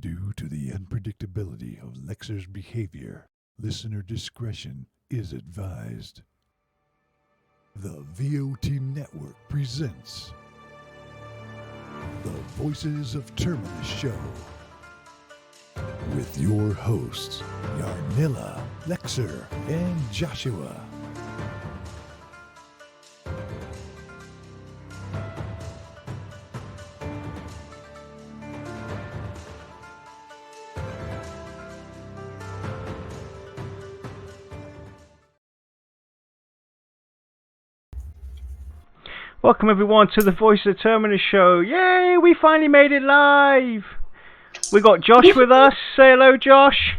Due to the unpredictability of Lexer's behavior, listener discretion is advised. The VOT Network presents the Voices of Terminus Show with your hosts, Yarnilla, Lexer, and Joshua. Welcome everyone to the Voice of Terminus show. Yay, we finally made it live. We got Josh with us. Say hello, Josh.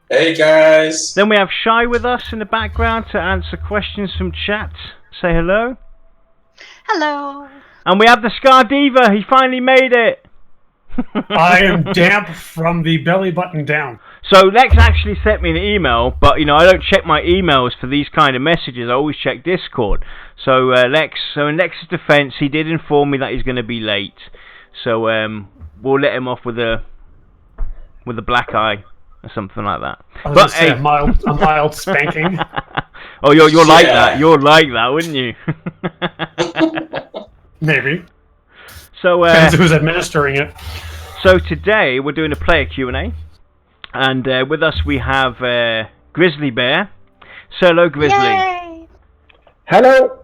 Hey guys. Then we have Shy with us in the background to answer questions from chat. Say hello. Hello. And we have the Scar Diva. He finally made it. I am damp from the belly button down. So Lex actually sent me an email, but I don't check my emails for these kind of messages. I always check Discord. So in Lex's defense, he did inform me that he's going to be late. So we'll let him off with a black eye or something like that. I was say, a mild spanking. Oh, you're like that. You're like that, wouldn't you? Maybe. So depends who's administering it. So today we're doing a player Q&A. And with us we have Grizzly Bear. So hello, Grizzly. Yay! Hello.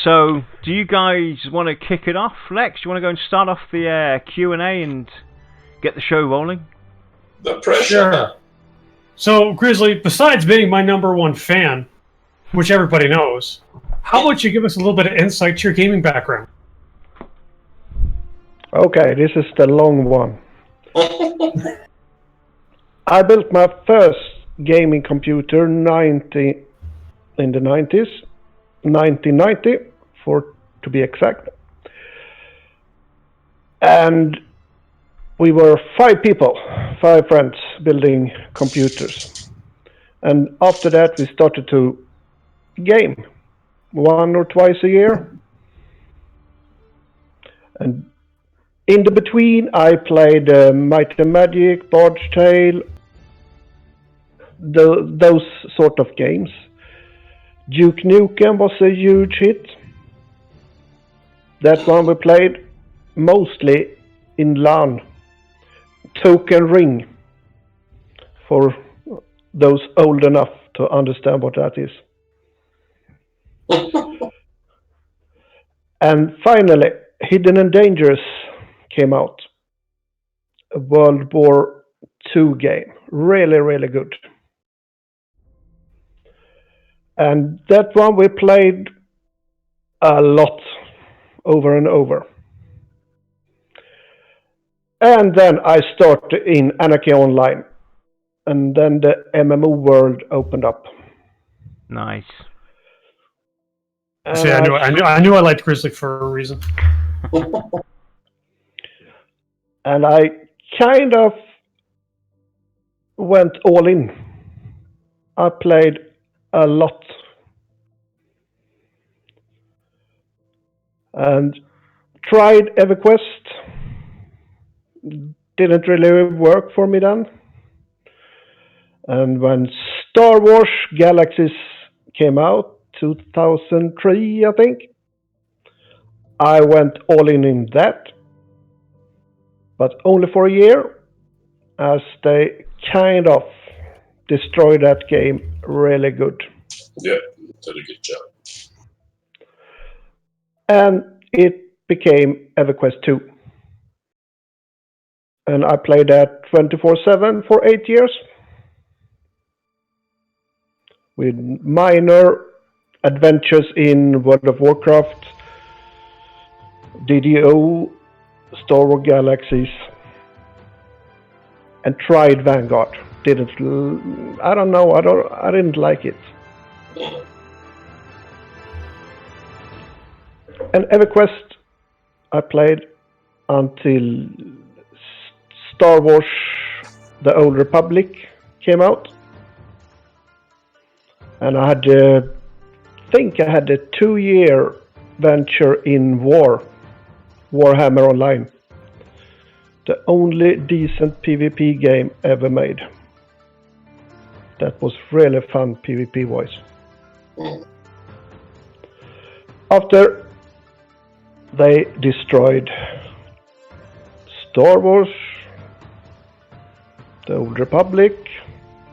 So, do you guys want to kick it off, Lex? You want to go and start off the Q&A and get the show rolling? The pressure. Sure. So, Grizzly, besides being my #1 fan, which everybody knows, how about you give us a little bit of insight to your gaming background? Okay, this is the long one. I built my first gaming computer in the 90s, 1990 to be exact. And we were 5 people, 5 friends building computers. And after that we started to game 1 or twice a year. And in the between I played Might and Magic, Bard's Tale, those sort of games. Duke Nukem was a huge hit. That one we played mostly in LAN. Token Ring, for those old enough to understand what that is. And finally, Hidden and Dangerous came out. A World War II game. Really, really good. And that one we played a lot, over and over. And then I started in Anarchy Online. And then the MMO world opened up. Nice. See, I knew I liked Grizzly for a reason. And I kind of went all in. I played a lot. And tried EverQuest. Didn't really work for me then. And when Star Wars Galaxies came out, 2003 I think, I went all in that. But only for a year, as they kind of destroyed that game really good. Yeah, did a good job. And it became EverQuest 2. And I played that 24/7 for 8 years. With minor adventures in World of Warcraft, DDO, Star Wars Galaxies, and tried Vanguard. I didn't like it. And EverQuest I played until Star Wars The Old Republic came out. And I had a 2-year venture in Warhammer Online. The only decent PvP game ever made. That was really fun PvP wise. After they destroyed Star Wars, the Old Republic,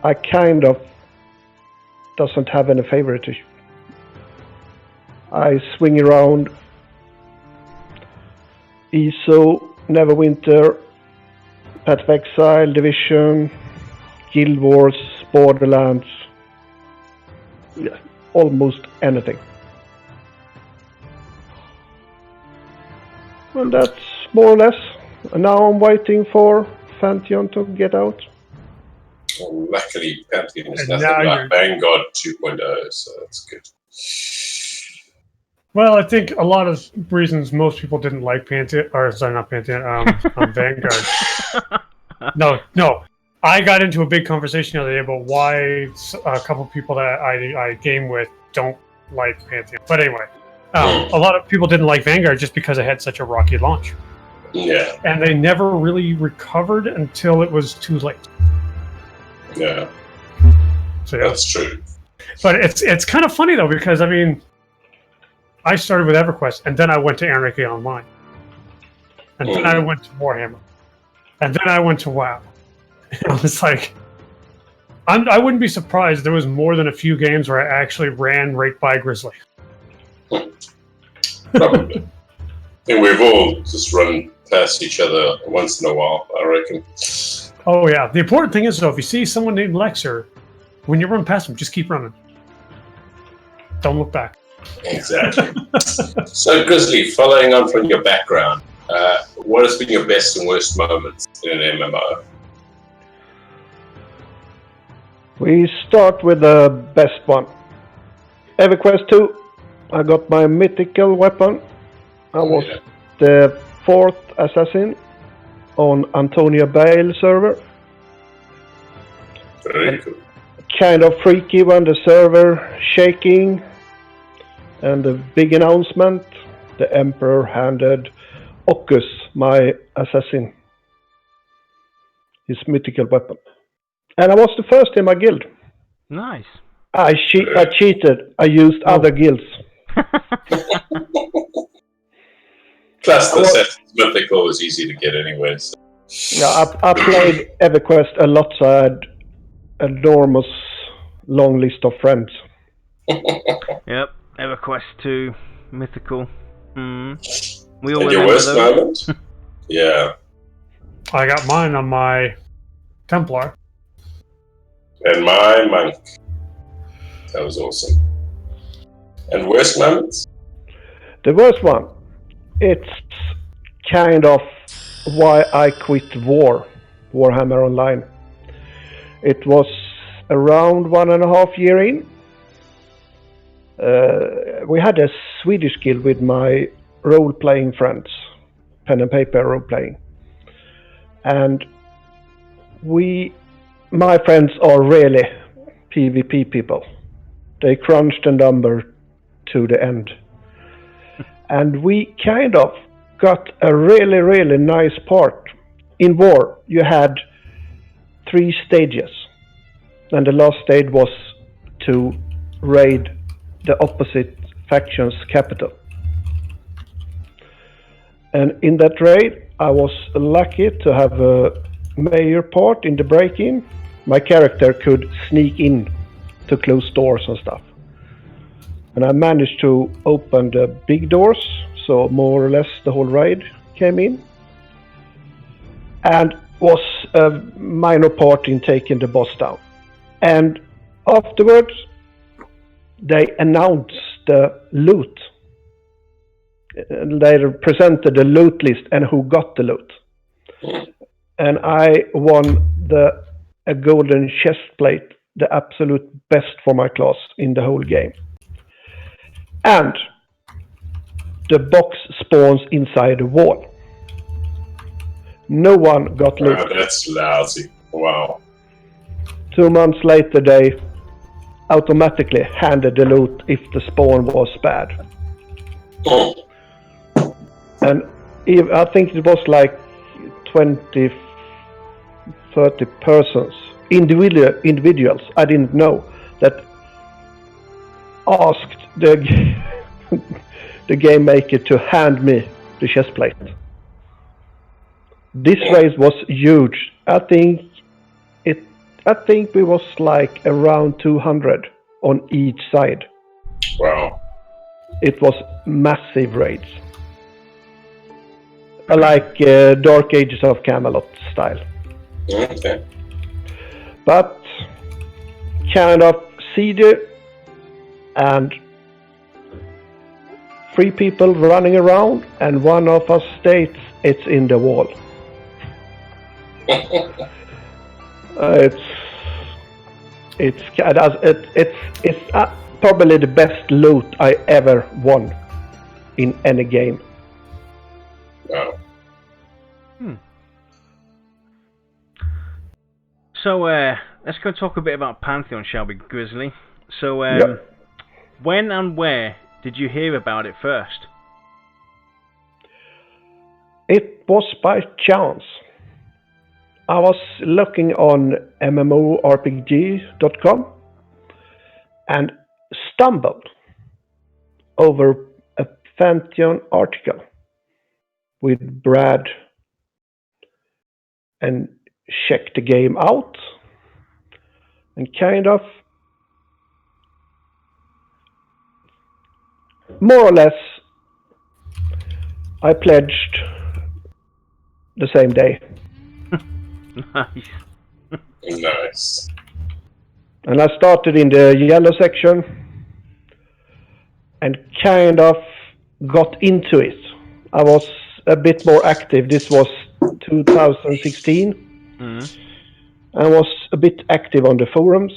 I kind of doesn't have any favorites. I swing around ESO, Neverwinter, Path of Exile, Division, Guild Wars, Borderlands, yeah, almost anything. Well, that's more or less. And now I'm waiting for Pantheon to get out. Well, luckily, Pantheon is And nothing now like you're- Vanguard 2.0, so that's good. Well, I think a lot of reasons most people didn't like Pantheon, or sorry, not Pantheon, Vanguard. No. I got into a big conversation the other day about why a couple people that I game with don't like Pantheon. But anyway, a lot of people didn't like Vanguard just because it had such a rocky launch. Yeah, And they never really recovered until it was too late. yeah, So yeah. that's true. But it's kind of funny though, because I mean, I started with EverQuest, and then I went to Anarchy Online, and then I went to Warhammer, and then I went to WoW. I was like, I wouldn't be surprised there was more than a few games where I actually ran right by Grizzly. Probably. I think we've all just run past each other once in a while, I reckon. Oh yeah. The important thing is though, if you see someone named Lexer, when you run past them, just keep running. Don't look back. Exactly. So, Grizzly, following on from your background, what has been your best and worst moments in an MMO? We start with the best one. EverQuest 2, I got my mythical weapon. I was the 4th assassin on Antonia Bale server. Very cool. Kind of freaky when the server shaking. And the big announcement, the Emperor handed Ocus, my assassin, his mythical weapon. And I was the first in my guild. Nice. I cheated. I used other guilds. Plus, the set mythical is easy to get anyway. So. Yeah, I played EverQuest a lot, so I had an enormous long list of friends. Yep. EverQuest 2, mythical. We all And your remember worst those. moment? Yeah. I got mine on my Templar. And my monk. That was awesome. And worst moments? The worst one, it's kind of why I quit Warhammer Online. It was around 1.5 years in. We had a Swedish guild with my role-playing friends, pen and paper role-playing. And my friends are really PvP people. They crunch the number to the end. And we kind of got a really, really nice part. In war, you had 3 stages. And the last stage was to raid the opposite faction's capital. And in that raid, I was lucky to have a major part in the break-in. My character could sneak in to close doors and stuff. And I managed to open the big doors, so more or less the whole raid came in. And was a minor part in taking the boss down. And afterwards, they announced the loot. They presented the loot list and who got the loot. And I won a golden chest plate, the absolute best for my class in the whole game. And the box spawns inside the wall. No one got loot. Wow, that's lousy. Wow. 2 months later, they automatically handed the loot if the spawn was bad. And I think it was like 20, 30 persons, individuals I didn't know, that asked the game maker to hand me the chest plate. This race was huge. I think we was like around 200 on each side. Wow. It was massive raids. Like Dark Ages of Camelot style. Okay. But kind of siege and 3 people running around, and one of us states it's in the wall. It's probably the best loot I ever won in any game. Wow. So let's go talk a bit about Pantheon, shall we, Grizzly? So Yep. when and where did you hear about it first? It was by chance. I was looking on MMORPG.com and stumbled over a Pantheon article with Brad and checked the game out and kind of more or less I pledged the same day. Nice. Nice. And I started in the yellow section and kind of got into it. I was a bit more active. This was 2016. I was a bit active on the forums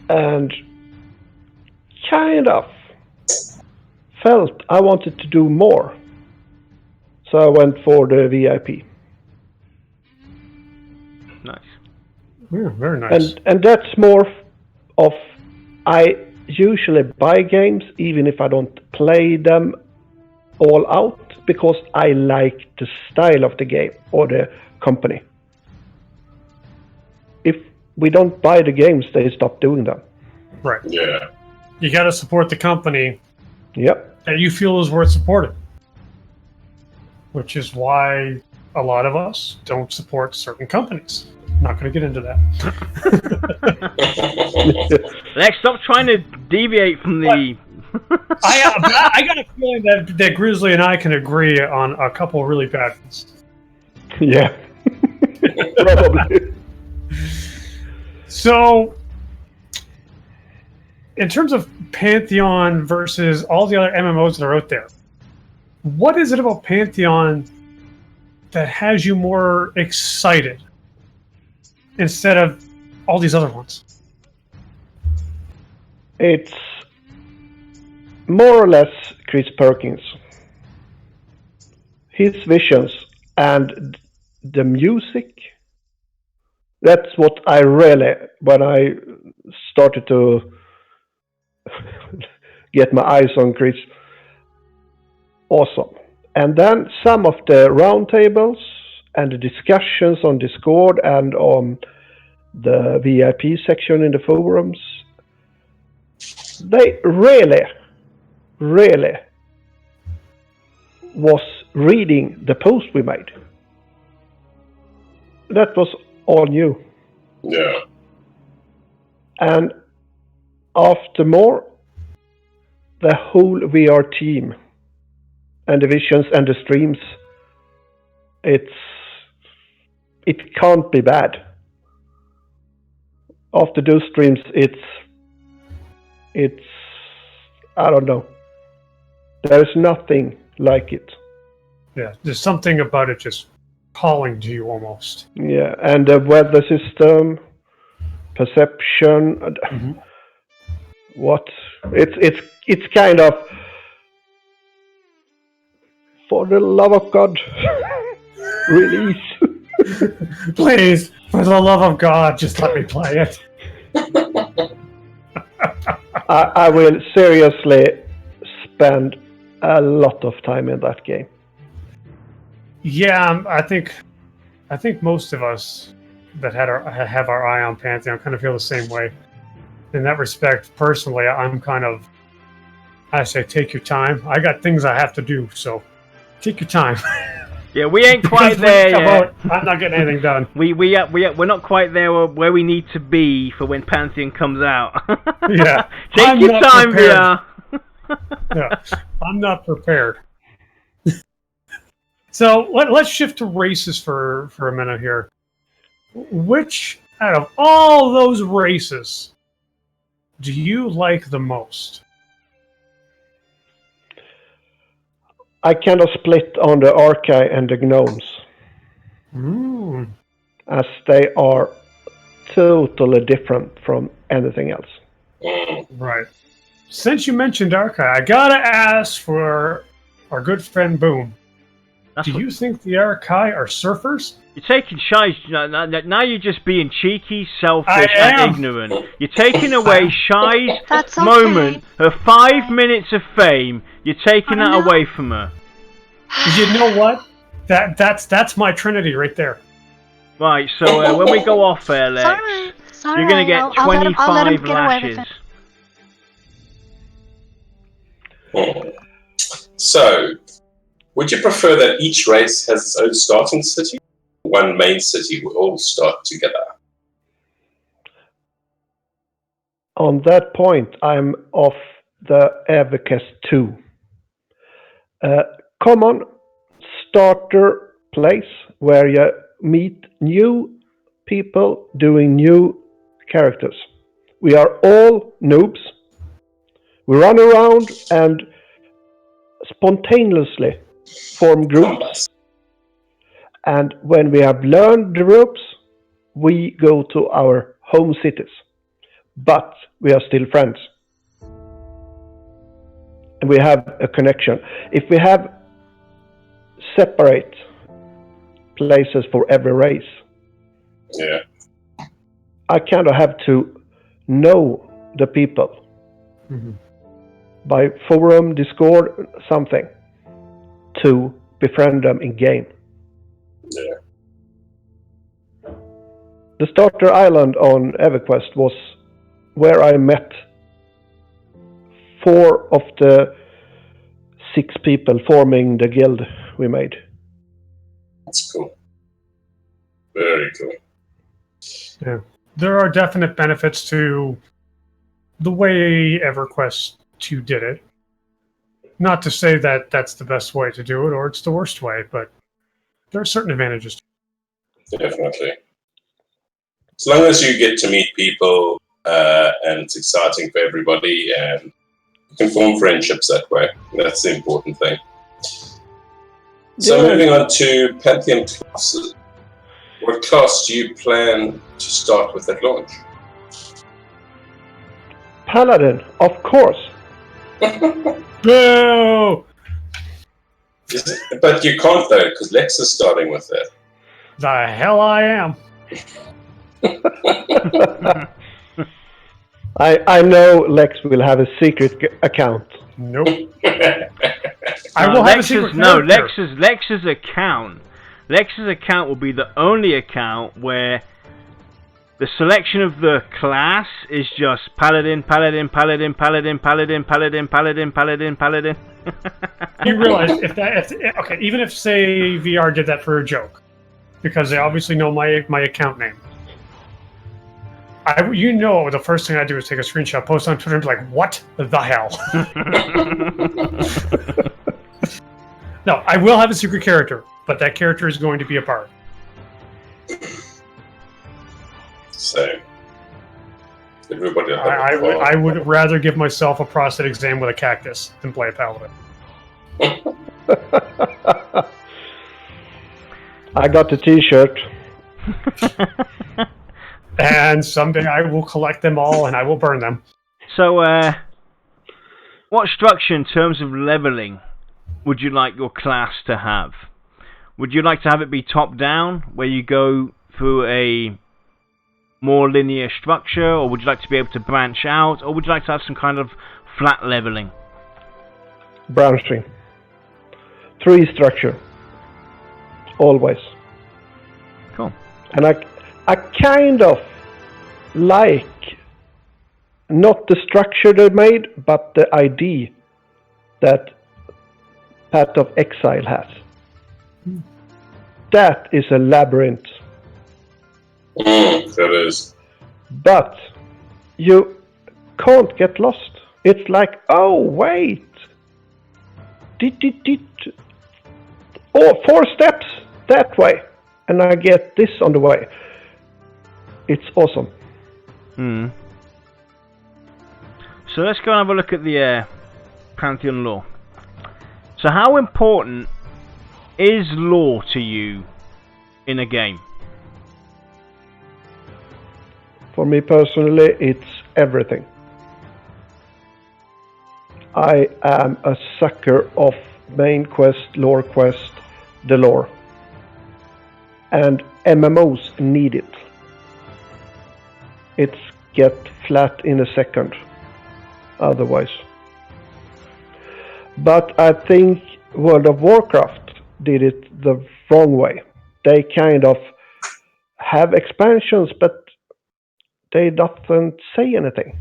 and kind of felt I wanted to do more. So I went for the VIP. Nice. Yeah, very nice. And that's more of, I usually buy games even if I don't play them all out because I like the style of the game or the company. If we don't buy the games, they stop doing them. Right. Yeah. You got to support the company Yep. that you feel is worth supporting. Which is why a lot of us don't support certain companies. Not going to get into that. Lex, stop trying to deviate from the... I got a feeling that Grizzly and I can agree on a couple of really bad ones. Yeah. Probably. So, in terms of Pantheon versus all the other MMOs that are out there, what is it about Pantheon that has you more excited instead of all these other ones? It's more or less Chris Perkins. His visions and the music. That's what I really, when I started to get my eyes on Chris, awesome. And then some of the roundtables and the discussions on Discord and on the VIP section in the forums, they really was reading the post we made. That was all new. Yeah. And after more, the whole VR team and the visions and the streams, it can't be bad. After those streams, it's I don't know. There's nothing like it. Yeah, there's something about it just calling to you almost. Yeah, and the weather system, perception, what it's kind of, for the love of God, release. Please, for the love of God, just let me play it. I will seriously spend a lot of time in that game. Yeah, I think most of us that have our eye on Pantheon kind of feel the same way. In that respect, personally, I say take your time. I got things I have to do, so take your time. Yeah, we ain't quite there yet. I'm not getting anything done. We're not quite there where we need to be for when Pantheon comes out. Yeah, take your time, VR. Yeah, I'm not prepared. So let's shift to races for a minute here. Which out of all those races do you like the most? I kind of split on the Archai and the Gnomes, as they are totally different from anything else. Right. Since you mentioned Archai, I gotta ask for our good friend Boom. Do you think the Archai are surfers? You're taking Shy's... Now you're just being cheeky, selfish, and ignorant. You're taking away Shy's That's okay. moment, her 5 minutes of fame. You're taking that away from her. You know what? That's my trinity right there. Right, so when we go off there, Lex, Sorry. you're going to get I'll let him 25 get away with lashes. So, would you prefer that each race has its own starting city? One main city will all start together. On that point, I'm off the Evercast 2. Common starter place where you meet new people doing new characters. We are all noobs. We run around and spontaneously form groups. And when we have learned the ropes, we go to our home cities. But we are still friends. And we have a connection. If we have separate places for every race, I kind of have to know the people. By forum, Discord, something, to befriend them in game. The starter island on EverQuest was where I met 4 of the 6 people forming the guild we made. That's cool. Very cool. Yeah. There are definite benefits to the way EverQuest 2 did it. Not to say that that's the best way to do it or it's the worst way, but there are certain advantages. Definitely. As long as you get to meet people and it's exciting for everybody and you can form friendships that way. That's the important thing. So moving on to Pantheon classes. What class do you plan to start with at launch? Paladin, of course. Boo! But you can't though, because Lex is starting with that. The hell I am. I know Lex will have a secret account. Nope. I will have a secret character. Lex's account. Lex's account will be the only account where the selection of the class is just Paladin, Paladin, Paladin, Paladin, Paladin, Paladin, Paladin, Paladin, Paladin. You realize okay, even if say VR did that for a joke, because they obviously know my account name. The first thing I do is take a screenshot, post on Twitter, and be like, "What the hell?" No, I will have a secret character, but that character is going to be a bard. So, everybody. I would rather give myself a prostate exam with a cactus than play a paladin. I got the T-shirt. And someday I will collect them all and I will burn them. So, what structure in terms of leveling would you like your class to have? Would you like to have it be top-down, where you go through a more linear structure, or would you like to be able to branch out, or would you like to have some kind of flat leveling? Branching. 3 structure. always. Cool. And I kind of like not the structure they made, but the idea that Path of Exile has. That is a labyrinth. That is. But you can't get lost. It's like, oh wait, oh, 4 steps that way, and I get this on the way. It's awesome. So let's go and have a look at the Pantheon lore. So how important is lore to you in a game? For me personally, it's everything. I am a sucker of main quest, lore quest, the lore. And MMOs need it. It's get flat in a second. Otherwise. But I think World of Warcraft did it the wrong way. They kind of have expansions, but they doesn't say anything.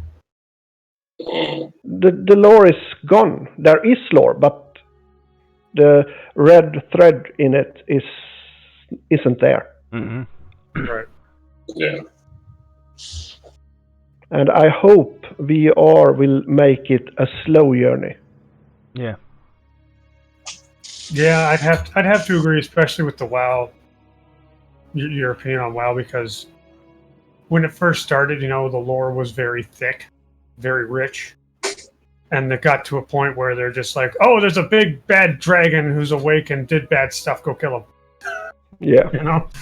The lore is gone. There is lore, but the red thread in it isn't there. Right. Yeah. And I hope VR will make it a slow journey. Yeah. Yeah, I'd have to agree, especially with the WoW. Your opinion on WoW, because when it first started, the lore was very thick, very rich, and it got to a point where they're just like, "Oh, there's a big bad dragon who's awake and did bad stuff. Go kill him." Yeah.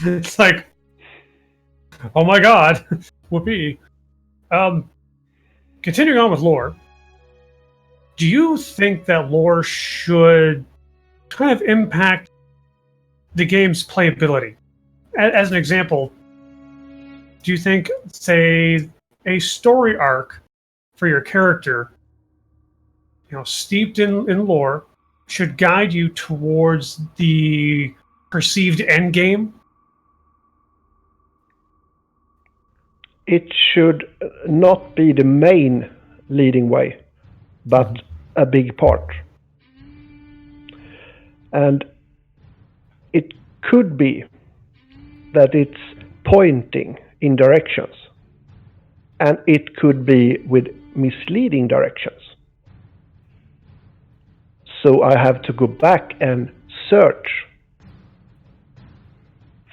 It's like, oh my god, whoopee. Continuing on with lore, do you think that lore should kind of impact the game's playability? As an example, do you think, say, a story arc for your character, steeped in lore, should guide you towards the perceived end game? It should not be the main leading way, but a big part. And it could be that it's pointing in directions, and it could be with misleading directions. So I have to go back and search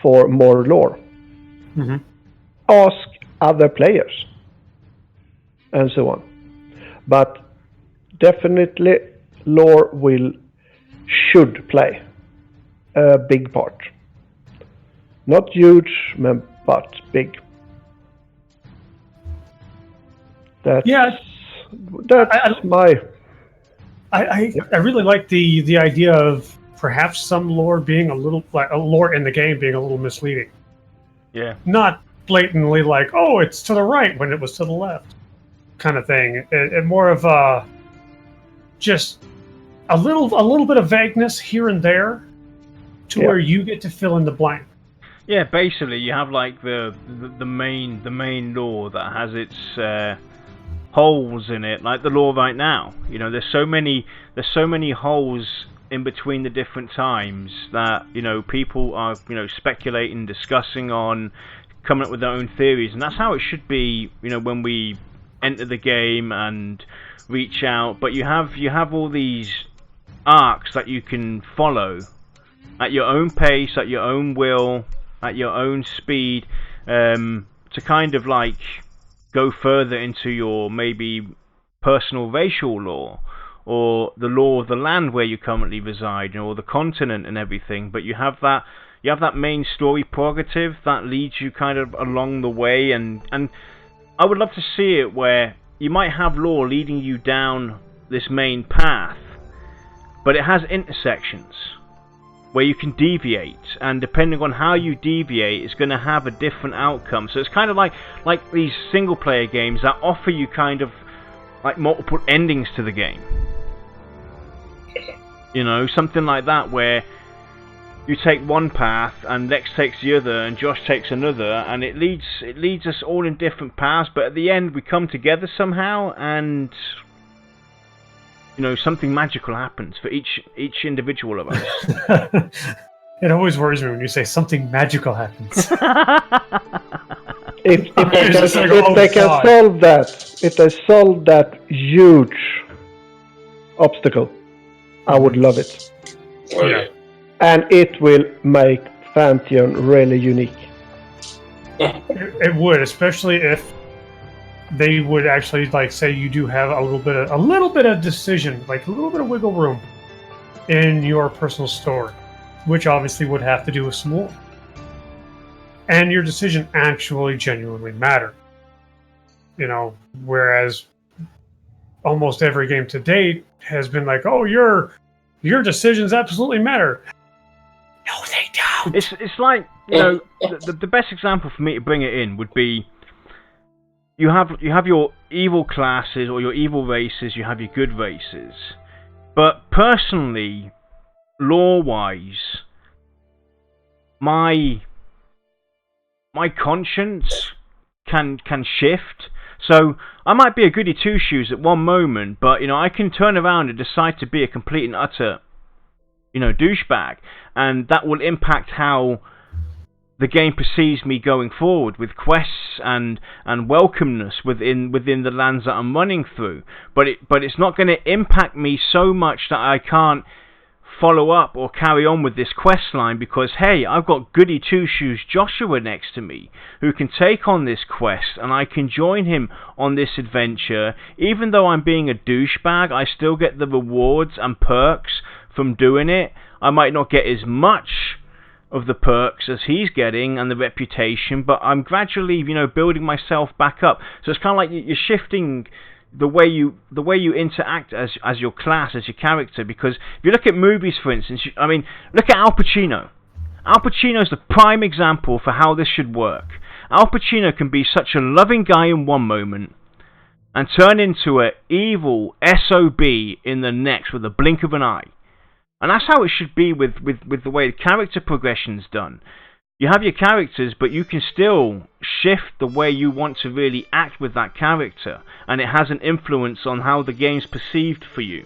for more lore. Ask other players, and so on. But definitely lore should play a big part. Not huge, but big. That's my... I really like the idea of perhaps some lore being a little, like a lore in the game being a little misleading. Yeah. Not blatantly like, oh, it's to the right when it was to the left, kind of thing. It more of just a little bit of vagueness here and there, to where you get to fill in the blank. Yeah, basically you have like the main lore that has its holes in it, like the lore right now. There's so many holes in between the different times that people are speculating, discussing on, coming up with their own theories, and that's how it should be. When we enter the game and reach out, but you have all these arcs that you can follow at your own pace, at your own will, at your own speed, to kind of like go further into your maybe personal racial lore, or the lore of the land where you currently reside, or the continent and everything. But you have that main story prerogative that leads you kind of along the way, and I would love to see it where you might have lore leading you down this main path, but it has intersections where you can deviate, and depending on how you deviate, it's going to have a different outcome. So it's kind of like these single player games that offer you kind of like multiple endings to the game. Something like that, where you take one path, and Lex takes the other, and Josh takes another, and it leads us all in different paths. But at the end, we come together somehow, and something magical happens for each individual of us. It always worries me when you say something magical happens. If It's like, they oh, can God. solve that, if they solve that huge obstacle, I would love it. Oh, Yeah. And it will make Pantheon really unique. It would, especially if they would actually say you do have a little bit of decision, like a little bit of wiggle room in your personal store, which obviously would have to do with some more. And your decision actually genuinely matter. Whereas almost every game to date has been like, oh, your decisions absolutely matter. No, they don't. It's like, the best example for me to bring it in would be you have your evil classes or your evil races, you have your good races. But personally, lore-wise, my conscience can shift. So I might be a goody two-shoes at one moment, but I can turn around and decide to be a complete and utter douchebag, and that will impact how the game perceives me going forward with quests and welcomeness within the lands that I'm running through. But it's not going to impact me so much that I can't follow up or carry on with this quest line, because hey, I've got goody two-shoes Joshua next to me who can take on this quest, and I can join him on this adventure. Even though I'm being a douchebag, I still get the rewards and perks from doing it. I might not get as much of the perks as he's getting and the reputation, but I'm gradually building myself back up. So it's kind of like you're shifting the way you interact as your class, as your character. Because if you look at movies, for instance, look at Al Pacino. Al Pacino's the prime example for how this should work. Al Pacino can be such a loving guy in one moment and turn into an evil SOB in the next with a blink of an eye. And that's how it should be with the way the character progression's done. You have your characters, but you can still shift the way you want to really act with that character, and it has an influence on how the game's perceived for you.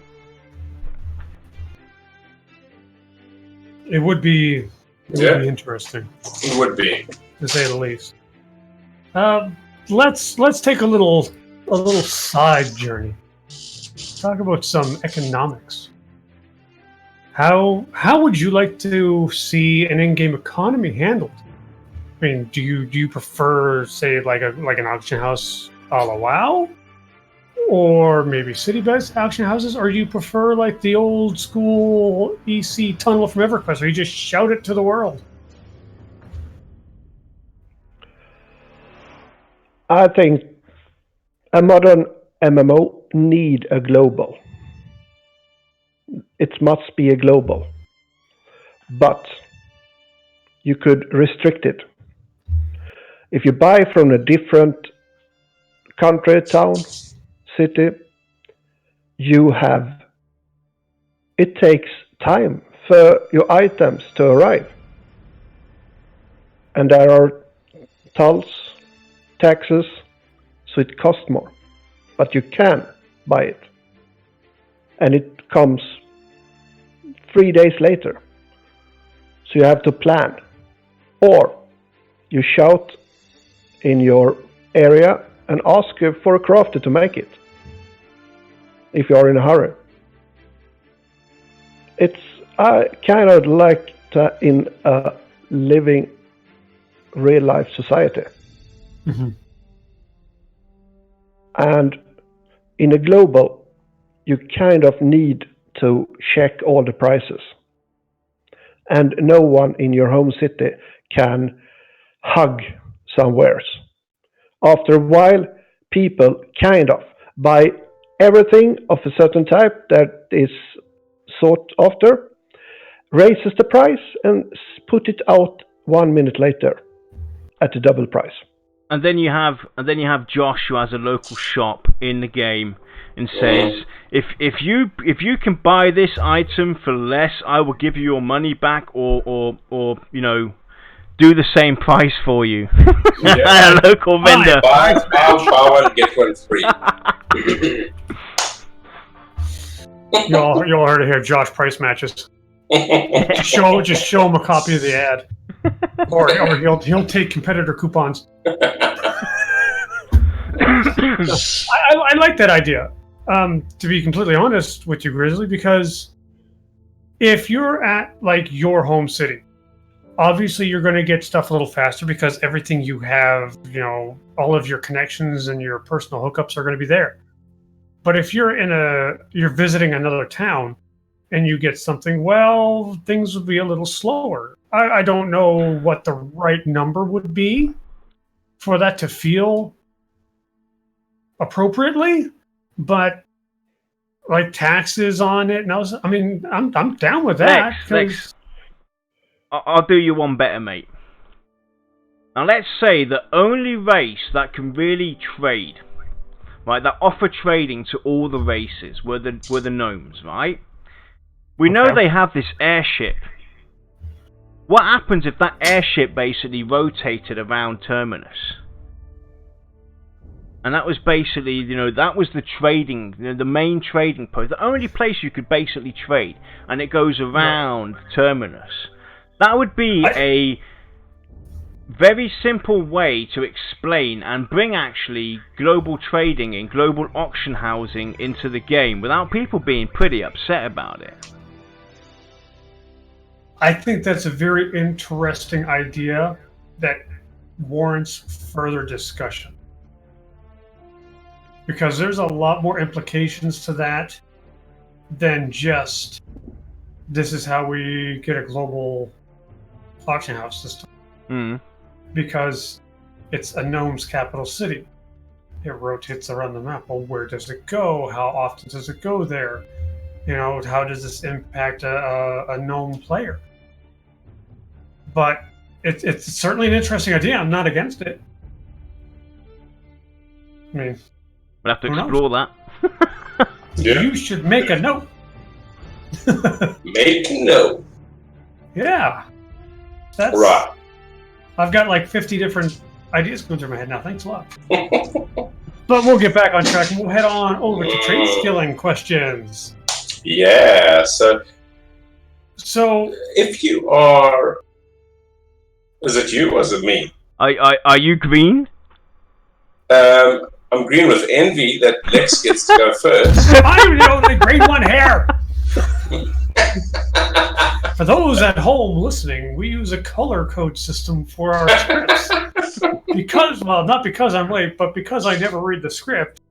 It would be Yeah. interesting, It would be. to say the least. Let's take a little side journey. Talk about some economics. How would you like to see an in-game economy handled? I mean, do you prefer, say, like an auction house a la WoW, or maybe city-based auction houses, or do you prefer like the old school EC tunnel from EverQuest, where you just shout it to the world? I think a modern MMO need a global. It must be a global. But you could restrict it. If you buy from a different country, town, city, it takes time for your items to arrive. And there are tolls, taxes, so it costs more. But you can buy it. And it comes 3 days later. So you have to plan. Or you shout in your area and ask for a crafter to make it. If you are in a hurry. I kind of like that in a living real life society. Mm-hmm. And in a global, you kind of need to check all the prices. And no one in your home city can hug somewheres. After a while, people kind of buy everything of a certain type that is sought after, raises the price, and put it out 1 minute later at the double price. And then you have Josh, who has a local shop in the game, and says, if you can buy this item for less, I will give you your money back, or you know, do the same price for you. Yeah. A local vendor. Buy one, get one free. You all heard it here. Josh price matches. Just show him a copy of the ad, or he'll take competitor coupons. I like that idea. To be completely honest with you, Grizzly, because if you're at like your home city, obviously you're going to get stuff a little faster because everything you have, you know, all of your connections and your personal hookups are going to be there. But if you're visiting another town and you get something, well, things will be a little slower. I don't know what the right number would be for that to feel appropriately, but like taxes on it, and I'm down with that. Lex, I'll do you one better, mate. Now let's say the only race that can really trade, right, that offer trading to all the races were the gnomes, right? We know they have this airship. What happens if that airship basically rotated around Terminus? And that was basically, you know, that was the trading, you know, the main trading post, the only place you could basically trade, and it goes around Terminus. That would be a very simple way to explain and bring actually global trading and global auction housing into the game without people being pretty upset about it. I think that's a very interesting idea that warrants further discussion. Because there's a lot more implications to that than just this is how we get a global auction house system. Because it's a gnome's capital city. It rotates around the map. Well, where does it go? How often does it go there? You know, how does this impact a gnome player? But it's certainly an interesting idea. I'm not against it. I mean, we'll have to explore that. Yeah. You should make a note. Make a note. Yeah. That's Right. I've got like 50 different ideas going through my head now. Thanks a lot. But we'll get back on track and we'll head on over to trade skilling questions. Yeah, so if you are... Is it you or is it me? Are you green? I'm green with envy that Lex gets to go first. I'm the only green one here! For those at home listening, we use a color code system for our scripts. Not because I'm late, but because I never read the script.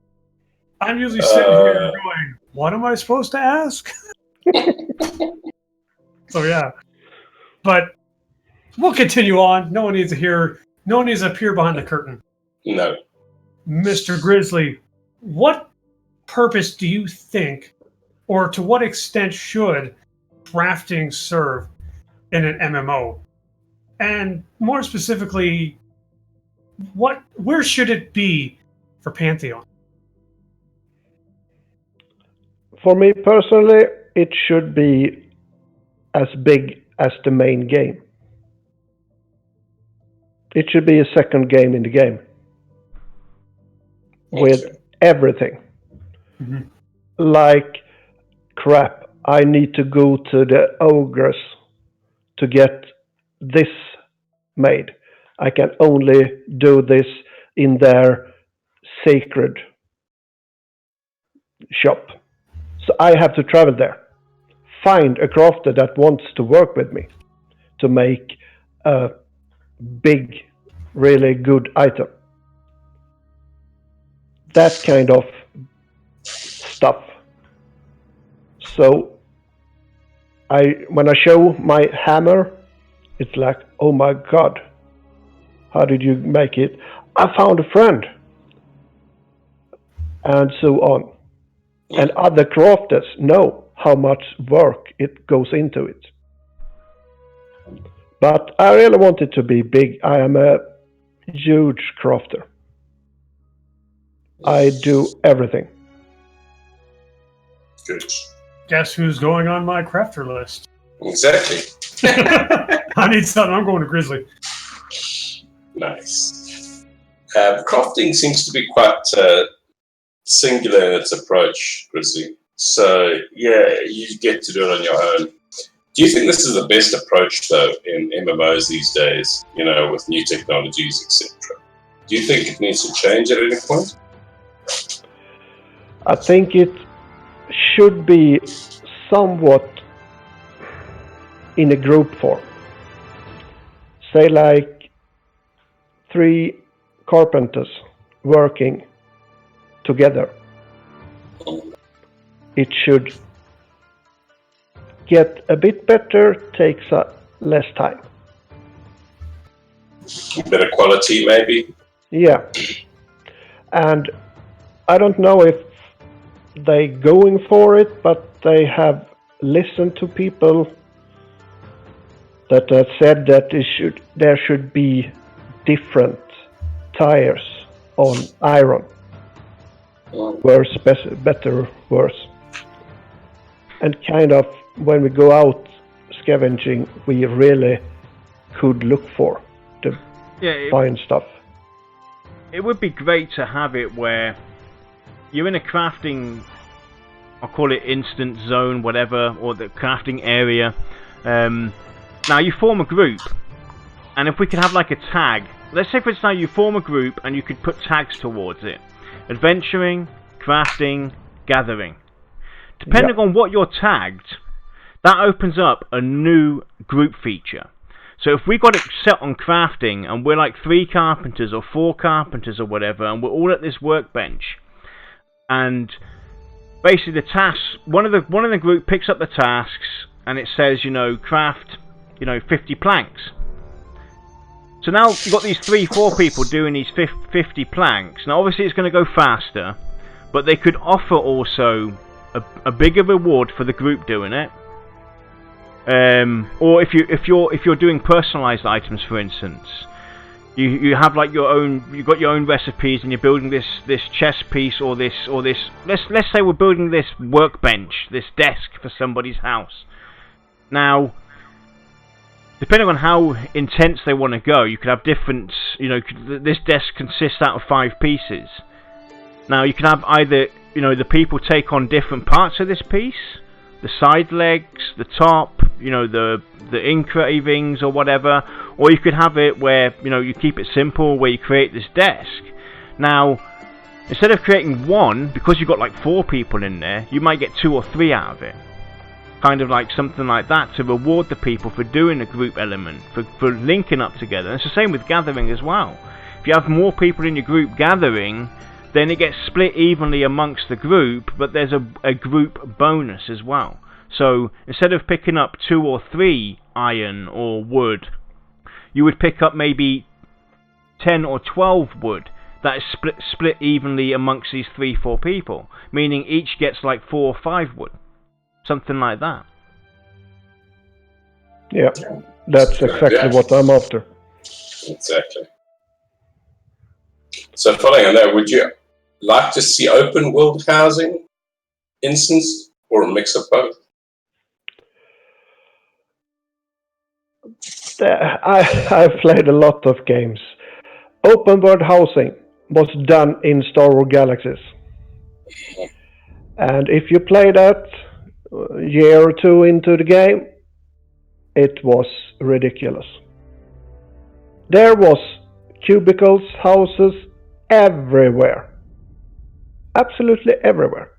I'm usually sitting here going, what am I supposed to ask? So yeah. But we'll continue on. No one needs to appear behind the curtain. No. Mr. Grizzly, what purpose do you think, or to what extent should crafting serve in an MMO? And more specifically, where should it be for Pantheon? For me personally, it should be as big as the main game. It should be a second game in the game. With everything. Mm-hmm. Like, crap, I need to go to the ogres to get this made. I can only do this in their sacred shop. So I have to travel there. Find a crafter that wants to work with me to make a big, really good item. That kind of stuff. So when I show my hammer, it's like, oh my god, how did you make it? I found a friend. And so on. And other crafters know how much work it goes into it. But I really want it to be big. I am a huge crafter. I do everything. Good. Guess who's going on my crafter list? Exactly. I need something. I'm going to Grizzly. Nice. Crafting seems to be quite singular in its approach, Grizzly. So, yeah, you get to do it on your own. Do you think this is the best approach, though, in MMOs these days, with new technologies, etc.? Do you think it needs to change at any point? I think it should be somewhat in a group form. Say like 3 carpenters working together. It should get a bit better, takes less time. Better quality, maybe? Yeah. And I don't know if they going for it, but they have listened to people that have said that there should be different tires on iron. Worse, better, worse. And kind of when we go out scavenging, we really could look for to find stuff. It would be great to have it where you're in a crafting, I'll call it instant zone, whatever, or the crafting area. Now you form a group, and if we could have like a tag, let's say for instance now you form a group and you could put tags towards it. Adventuring, crafting, gathering. Depending on what you're tagged, that opens up a new group feature. So if we got it set on crafting and we're like 3 carpenters or 4 carpenters or whatever, and we're all at this workbench, and basically the tasks, one of the group picks up the tasks and it says, craft, 50 planks. So now you've got these 3-4 people doing these 50 planks. Now obviously it's going to go faster, but they could offer also a bigger reward for the group doing it. Or if you're doing personalized items, for instance, you have like you've got your own recipes and you're building this chess piece or this let's say we're building this workbench, this desk for somebody's house. Now, depending on how intense they want to go, you could have different, this desk consists out of 5 pieces. Now you can have either, the people take on different parts of this piece, the side legs, the top, the engravings or whatever, or you could have it where, you keep it simple, where you create this desk. Now, instead of creating 1, because you've got like 4 people in there, you might get 2 or 3 out of it. Kind of like something like that to reward the people for doing a group element, for linking up together. And it's the same with gathering as well. If you have more people in your group gathering, then it gets split evenly amongst the group, but there's a group bonus as well. So instead of picking up 2 or 3 iron or wood, you would pick up maybe 10 or 12 wood that is split evenly amongst these 3-4 people, meaning each gets like 4 or 5 wood. Something like that. Yeah, that's exactly what I'm after. Exactly. So following on that, would you like to see open world housing instance or a mix of both? I've played a lot of games. Open world housing was done in Star Wars Galaxies. And if you play that a year or 2 into the game, it was ridiculous. There was cubicles, houses everywhere. Absolutely everywhere.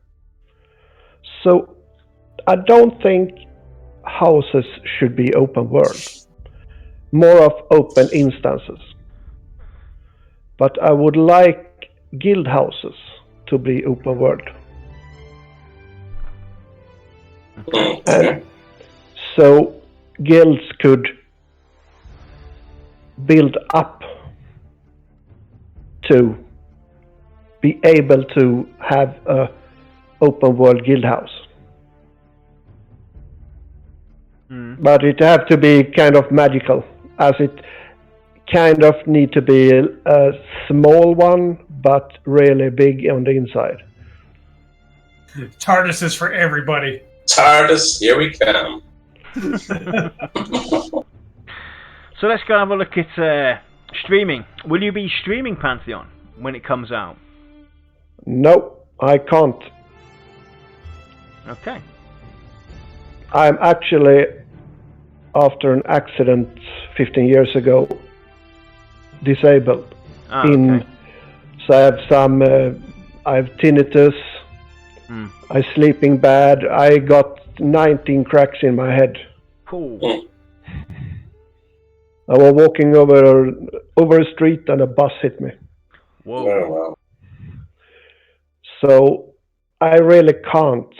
So I don't think houses should be open world. More of open instances. But I would like guild houses to be open world. And so guilds could build up to be able to have a open world guild house. But it have to be kind of magical, as it kind of need to be a small one, but really big on the inside. TARDIS is for everybody. TARDIS, here we come. So let's go have a look at streaming. Will you be streaming Pantheon when it comes out? No, I can't. Okay. I'm actually, after an accident 15 years ago, disabled. Okay. So I have I have tinnitus. I'm sleeping bad. I got 19 cracks in my head. Cool. I was walking over a street and a bus hit me. Whoa. Oh, wow. So I really can't.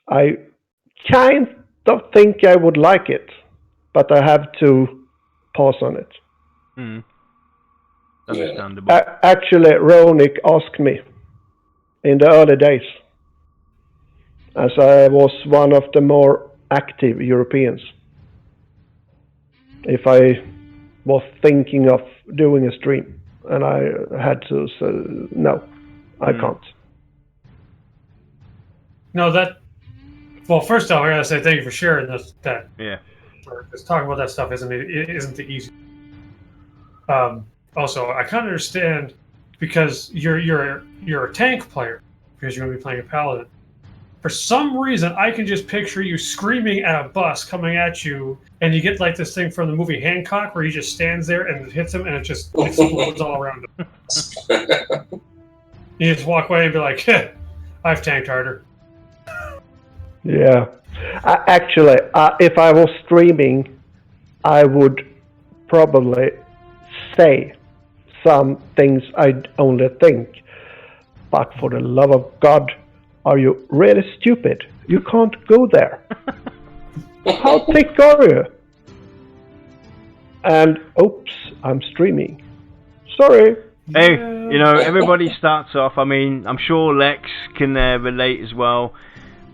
I kind of think I would like it, but I have to pass on it. Understandable. Actually, Ronik asked me in the early days, as I was one of the more active Europeans, if I was thinking of doing a stream, and I had to say, no, I can't. No, well, first off, I gotta say thank you for sharing this. Yeah. Because talking about that stuff isn't the easy. Also, I kind of understand because you're a tank player because you're gonna be playing a paladin. For some reason, I can just picture you screaming at a bus coming at you, and you get like this thing from the movie Hancock where he just stands there and it hits him, and it just explodes all around him. You just walk away and be like, "I've tanked harder." Yeah. Actually, if I was streaming, I would probably say some things I'd only think. But for the love of God, are you really stupid? You can't go there. How thick are you? And oops, I'm streaming. Sorry. Hey, everybody starts off. I mean, I'm sure Lex can relate as well.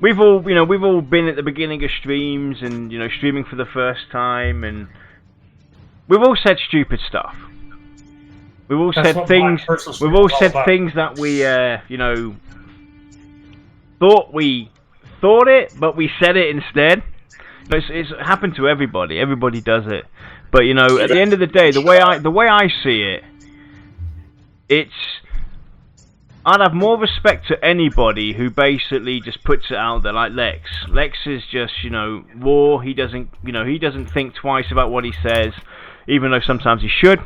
We've all been at the beginning of streams and streaming for the first time, and we've all said stupid stuff. We've all said things. We've all said things that we thought it, but we said it instead. It's happened to everybody. Everybody does it. But at the end of the day, the way I see it, I'd have more respect to anybody who basically just puts it out there like Lex. Lex is just, raw. He doesn't think twice about what he says, even though sometimes he should.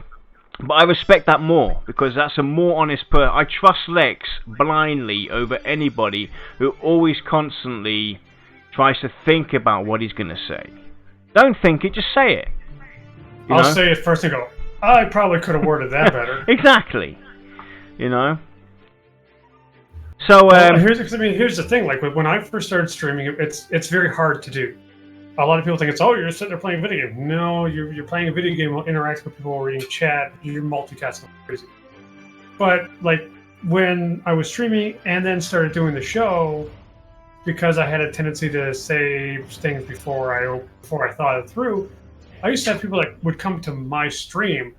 But I respect that more because that's a more honest person. I trust Lex blindly over anybody who always constantly tries to think about what he's going to say. Don't think it, just say it. I'll say it first and go, I probably could have worded that better. Exactly. So here's the thing. Like when I first started streaming, it's very hard to do. A lot of people think you're just sitting there playing a video game. No, you're playing a video game while interacting with people, reading chat. You're multitasking like crazy. But like when I was streaming and then started doing the show, because I had a tendency to say things before I thought it through, I used to have people that would come to my stream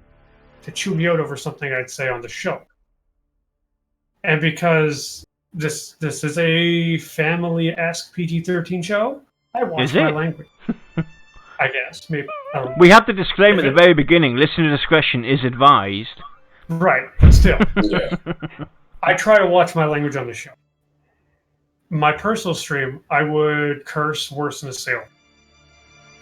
to chew me out over something I'd say on the show. And because this is a family-esque PG-13 show, I watch my language. I guess, maybe. We have to disclaim at the very beginning, listener discretion is advised. Right, but still. I try to watch my language on the show. My personal stream, I would curse worse than a sailor.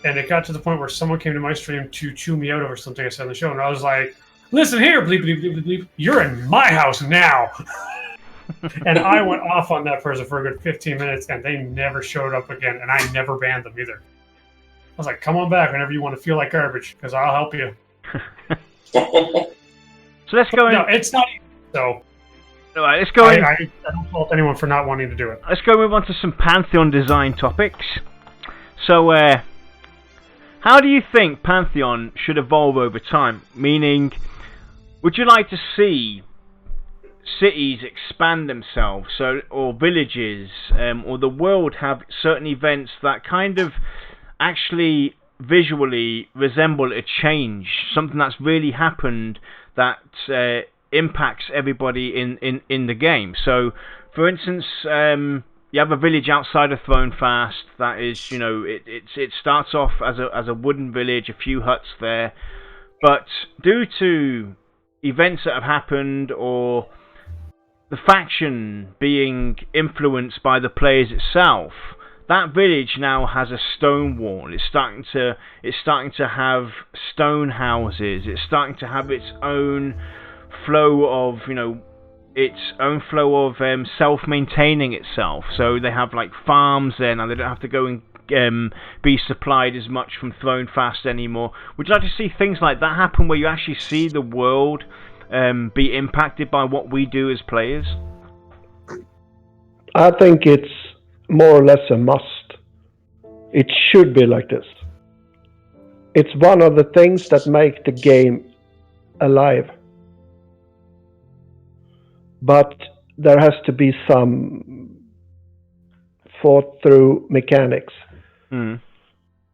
And it got to the point where someone came to my stream to chew me out over something I said on the show, and I was like, listen here, bleep, bleep, bleep, bleep, bleep. You're in my house now. And I went off on that person for a good 15 minutes, and they never showed up again, and I never banned them either. I was like, come on back whenever you want to feel like garbage, because I'll help you. So let's go in. No, it's not easy, so... All right, let's go in. I don't fault anyone for not wanting to do it. Let's go move on to some Pantheon design topics. So, how do you think Pantheon should evolve over time? Meaning, would you like to see cities expand themselves, or villages, or the world have certain events that kind of actually visually resemble a change, something that's really happened that impacts everybody in the game? So, for instance, you have a village outside of Thronefast that is, you know, it starts off as a wooden village, a few huts there, but due to events that have happened or the faction being influenced by the players itself, that village now has a stone wall. It's starting to have stone houses. It's starting to have its own flow of, you know, self-maintaining itself. So they have like farms there now. They don't have to go and be supplied as much from Thronefast anymore. Would you like to see things like that happen, where you actually see the world be impacted by what we do as players? I think it's more or less a must. It should be like this. It's one of the things that make the game alive. But there has to be some thought through mechanics. Mm.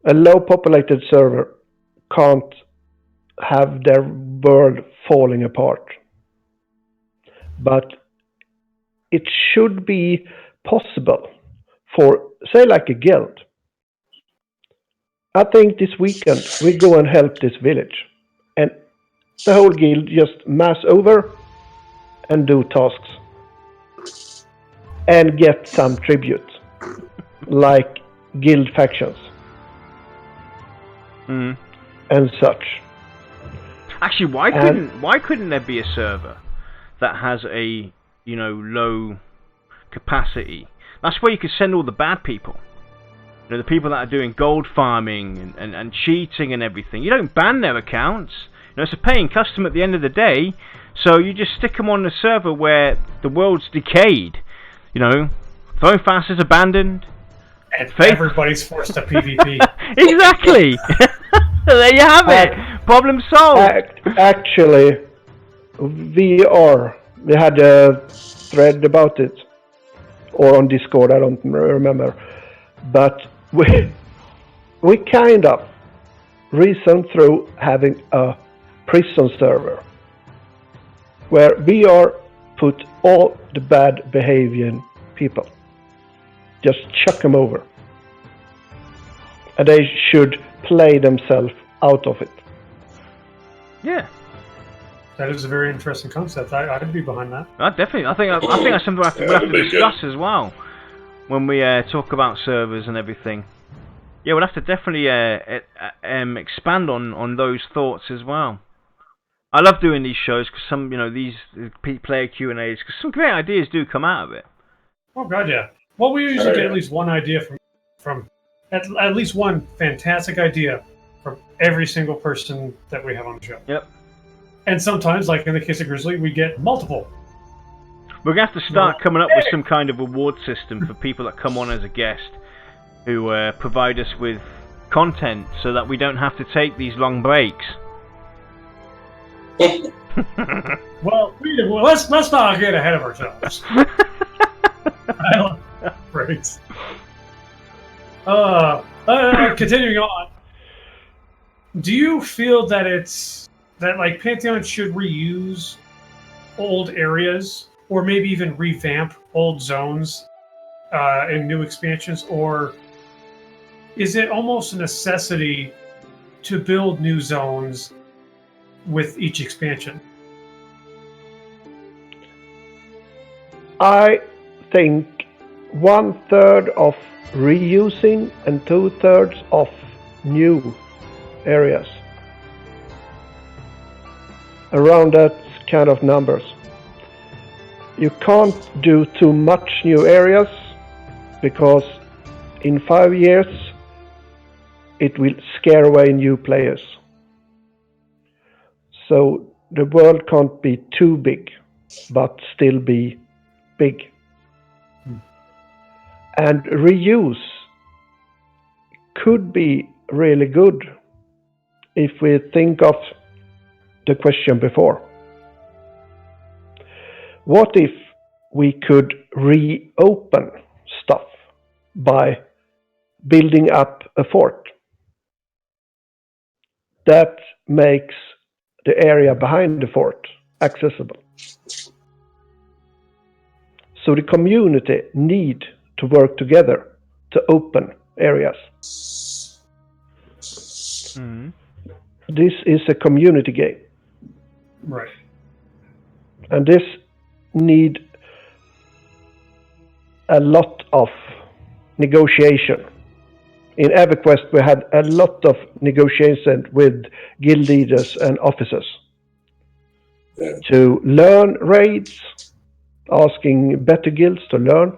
A low populated server can't have their world falling apart. But it should be possible for, say, like a guild. I think this weekend we go and help this village, and the whole guild just mass over and do tasks and get some tribute, like guild factions and such. Actually, why couldn't there be a server that has a, you know, low capacity? That's where you could send all the bad people. You know, the people that are doing gold farming and cheating and everything. You don't ban their accounts. You know, it's a paying customer at the end of the day. So you just stick them on a server where the world's decayed. You know, Thronefast is abandoned. And everybody's forced to PvP. Exactly. There you have it. Problem solved. Actually, we had a thread about it, or on Discord, I don't remember, but we kind of reasoned through having a prison server where VR put all the bad behaving people, just chuck them over, and they should play themselves out of it. Yeah. That is a very interesting concept. I'd be behind that. Definitely. I think that's something we'll have to discuss as well when we talk about servers and everything. Yeah, we'll have to definitely expand on those thoughts as well. I love doing these shows because some, you know, these player Q&As, because some great ideas do come out of it. Oh god, yeah. Well, we usually get at least one idea from at least one fantastic idea from every single person that we have on the show. Yep. And sometimes, like in the case of Grizzly, we get multiple. We're going to have to start coming up with some kind of reward system for people that come on as a guest who provide us with content so that we don't have to take these long breaks. Well, let's not get ahead of ourselves. I don't breaks. Continuing on. Do you feel that like Pantheon should reuse old areas, or maybe even revamp old zones in new expansions, or is it almost a necessity to build new zones with each expansion? I think 1/3 of reusing and 2/3 of new areas. Around that kind of numbers. You can't do too much new areas because in 5 years it will scare away new players. So the world can't be too big, but still be big. And reuse could be really good if we think of the question before. What if we could reopen stuff by building up a fort? That makes the area behind the fort accessible. So the community need to work together to open areas. This is a community game. Right. And this need a lot of negotiation. In EverQuest, we had a lot of negotiation with guild leaders and officers to learn raids, asking better guilds to learn,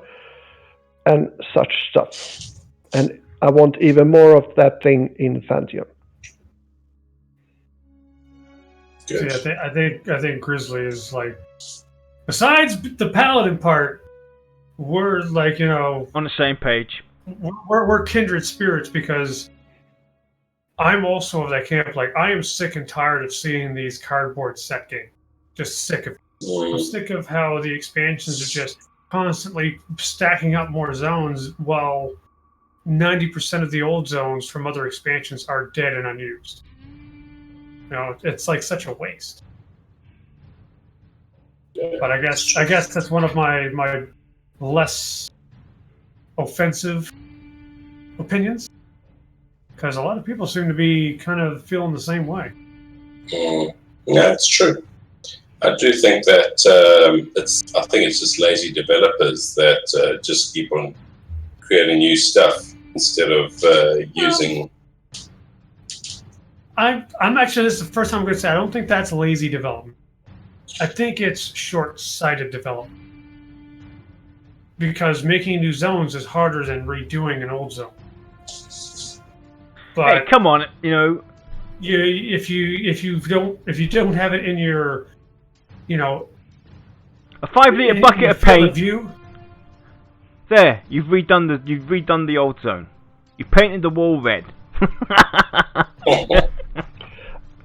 and such stuff. And I want even more of that thing in Pantheon. Good. See, I think Grizzly is like, besides the paladin part, we're like, you know, On the same page. we're kindred spirits, because I'm also of that camp. Like, I am sick and tired of seeing these cardboard set games. Just sick of it. I'm sick of how the expansions are just constantly stacking up more zones, while 90% of the old zones from other expansions are dead and unused. You know, it's like such a waste. But I guess that's one of my less offensive opinions, because a lot of people seem to be kind of feeling the same way. Yeah, it's true. I do think that I think it's just lazy developers that just keep on creating new stuff instead of using. I'm actually, this is the first time I'm going to say I don't think that's lazy development. I think it's short-sighted development, because making new zones is harder than redoing an old zone. But Hey, come on, you know. if you don't have it in your, you know, A 5-litre in bucket your of field paint. view, There, you've redone the old zone. You painted the wall red.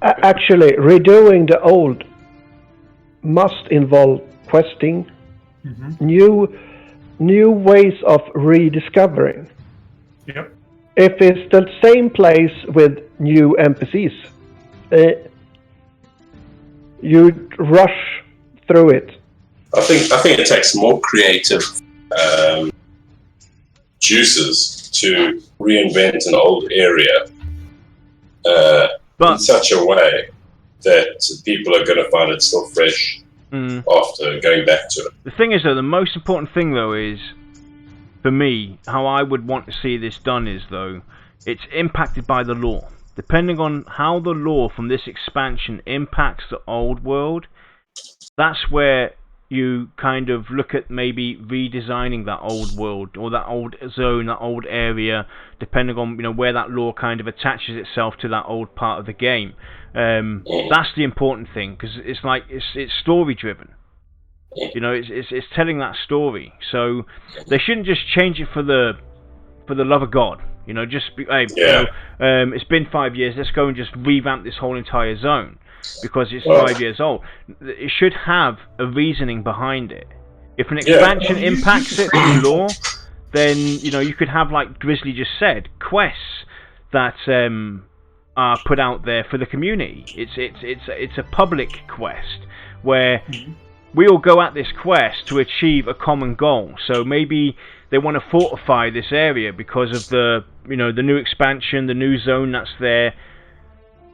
Actually, redoing the old must involve questing, new ways of rediscovering. Yep. If it's the same place with new NPCs, you rush through it. I think it takes more creative juices to reinvent an old area in such a way that people are going to find it still fresh after going back to it. The thing is, though, the most important thing, though, is, for me, how I would want to see this done is, though, it's impacted by the lore. Depending on how the lore from this expansion impacts the old world, that's where you kind of look at maybe redesigning that old world or that old zone, that old area, depending on, you know, where that lore kind of attaches itself to that old part of the game. That's the important thing, because it's like it's story driven. You know, it's telling that story. So they shouldn't just change it for the love of God. You know, just be, hey, you know, it's been 5 years. Let's go and just revamp this whole entire zone because it's 5 years old. It should have a reasoning behind it. If an expansion impacts it in lore, then, you know, you could have, like Grizzly just said, quests that are put out there for the community. It's a public quest where we all go at this quest to achieve a common goal. So maybe they want to fortify this area because of the, you know, the new expansion, the new zone that's there.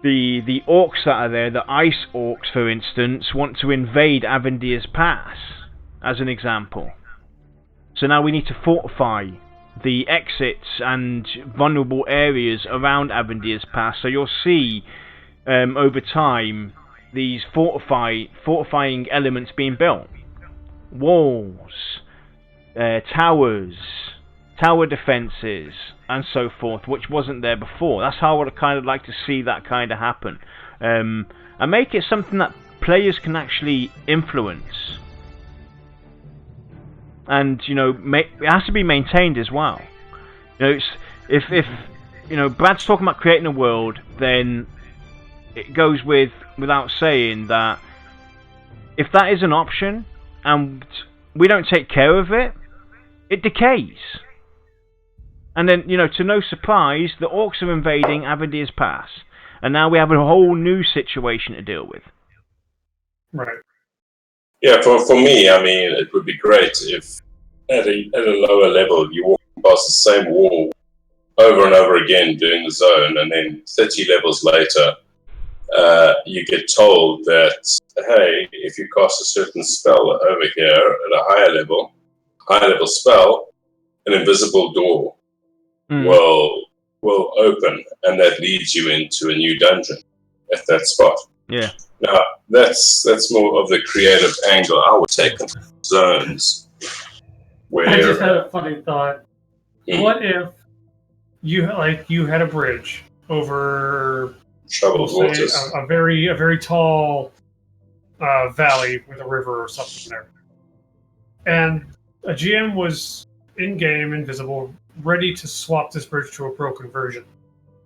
The orcs that are there, the ice orcs, for instance, want to invade Avendir's Pass, as an example. So now we need to fortify the exits and vulnerable areas around Avendir's Pass. So you'll see over time these fortifying elements being built. Walls, towers, tower defences, and so forth, which wasn't there before. That's how I would kind of like to see that kind of happen. And make it something that players can actually influence. And, you know, it has to be maintained as well. You know, if you know, Brad's talking about creating a world, then it goes without saying that if that is an option and we don't take care of it, it decays. And then, you know, to no surprise, the orcs are invading Avendir's Pass, and now we have a whole new situation to deal with. Right. Yeah, for me, I mean, it would be great if at a lower level you walk past the same wall over and over again doing the zone, and then 30 levels later, you get told that, hey, if you cast a certain spell over here at a higher level spell, an invisible door will open, and that leads you into a new dungeon at that spot. Yeah. Now, that's more of the creative angle I would take into zones. Where I just had a funny thought. What if you had a bridge over troubled waters, a very tall valley with a river or something there, and a GM was in game, invisible, ready to swap this bridge to a broken version,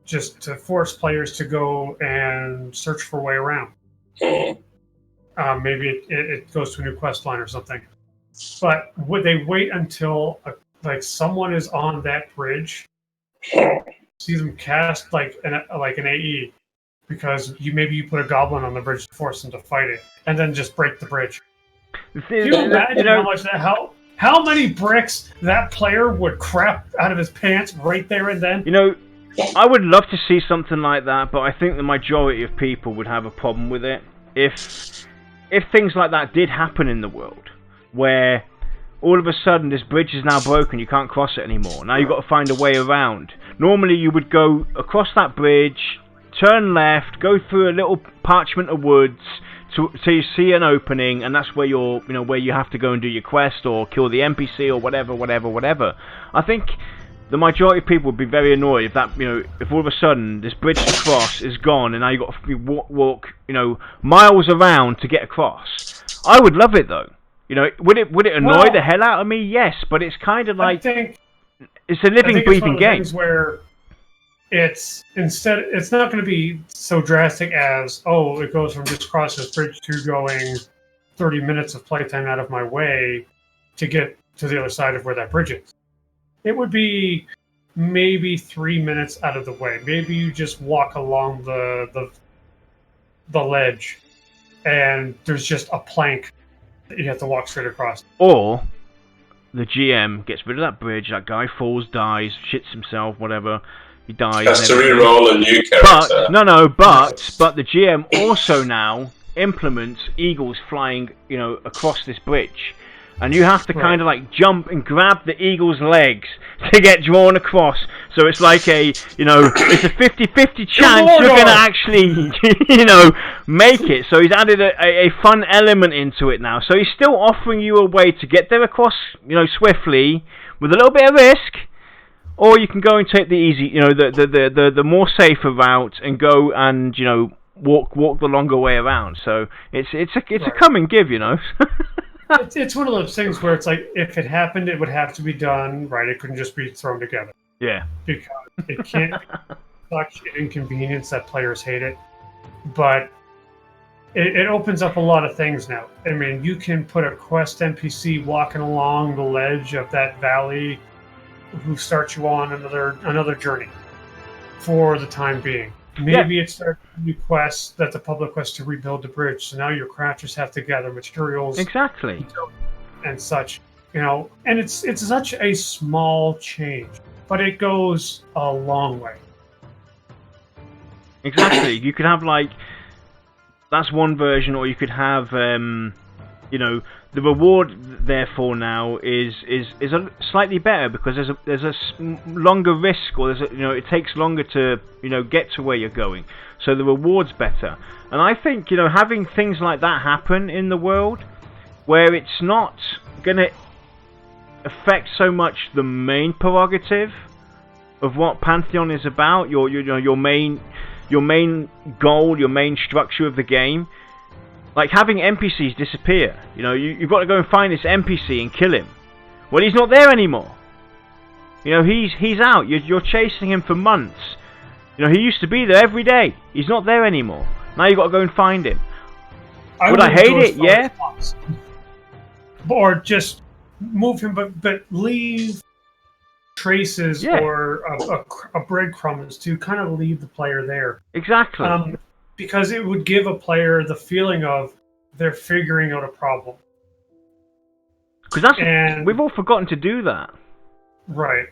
just to force players to go and search for a way around. Maybe it goes to a new quest line or something. But would they wait until someone is on that bridge, see them cast like an AE, because you put a goblin on the bridge to force them to fight it, and then just break the bridge? Can you imagine how many bricks that player would crap out of his pants right there and then? I would love to see something like that, but I think the majority of people would have a problem with it if things like that did happen in the world, where all of a sudden this bridge is now broken, you can't cross it anymore. Now you've got to find a way around. Normally you would go across that bridge, turn left, go through a little parchment of woods so you see an opening, and that's where where you have to go and do your quest or kill the NPC or whatever. I think the majority of people would be very annoyed if if all of a sudden this bridge to cross is gone and now you've got to walk miles around to get across. I would love it though. Would it annoy the hell out of me? Yes, but it's kind of like it's a living, breathing game. Where it's not going to be so drastic as, it goes from just cross this bridge to going 30 minutes of playtime out of my way to get to the other side of where that bridge is. It would be maybe 3 minutes out of the way. Maybe you just walk along the ledge, and there's just a plank that you have to walk straight across. Or the GM gets rid of that bridge, that guy falls, dies, shits himself, whatever. He dies. Has to re-roll a new character. But the GM also now implements eagles flying, across this bridge. And you have to kind of jump and grab the eagle's legs to get drawn across. So it's like it's a 50-50 chance you're going to actually, make it. So he's added a fun element into it now. So he's still offering you a way to get there across, swiftly, with a little bit of risk. Or you can go and take the easy, the more safer route and go and, walk the longer way around. So it's a come and give, It's one of those things where it's like, if it happened, it would have to be done right. It couldn't just be thrown together. Yeah. Because it can't be such an inconvenience that players hate it. But it opens up a lot of things now. I mean, you can put a quest NPC walking along the ledge of that valley who starts you on another journey for the time being. Maybe it starts a new quest that's a public quest to rebuild the bridge. So now your crafters have to gather materials. Exactly. And such. And it's such a small change, but it goes a long way. Exactly. You could have that's one version, or you could have the reward therefore now is a slightly better, because there's a longer risk, or it takes longer to get to where you're going, so the reward's better. And I think having things like that happen in the world, where it's not gonna affect so much the main prerogative of what Pantheon is about, your main goal, your main structure of the game. Like having NPCs disappear. You've got to go and find this NPC and kill him. Well, he's not there anymore. He's out. You're chasing him for months. He used to be there every day. He's not there anymore. Now you've got to go and find him. Would I hate it? Yeah. Or just move him, but leave traces or a breadcrumbs to kind of leave the player there. Exactly. Because it would give a player the feeling of they're figuring out a problem. Because And- we've all forgotten to do that. Right.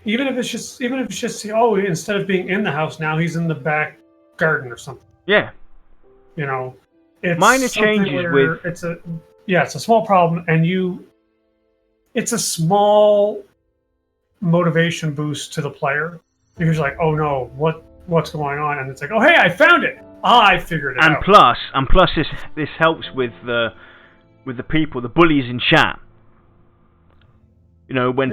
Even if it's just instead of being in the house now, he's in the back garden or something. Yeah. You know, it's Minor something changes where with- it's a small problem, and it's a small motivation boost to the player because you're like, oh no, what's going on? And it's like, oh hey, I found it. I figured it And out. plus this helps with the people, the bullies in chat. You know, when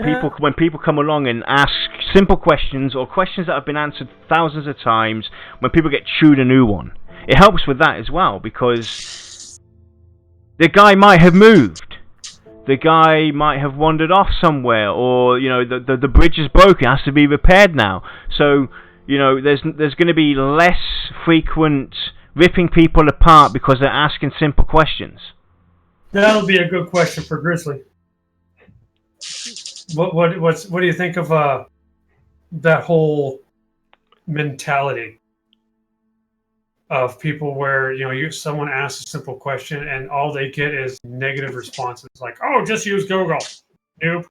people come along and ask simple questions or questions that have been answered thousands of times, when people get chewed a new one, it helps with that as well, because the guy might have moved, the guy might have wandered off somewhere, or you know the bridge is broken, it has to be repaired now. So you know there's going to be less frequent ripping people apart because they're asking simple questions. That'll be a good question for Grizzly. What do you think of that whole mentality of people where someone asks a simple question and all they get is negative responses like, oh, just use Google. Nope.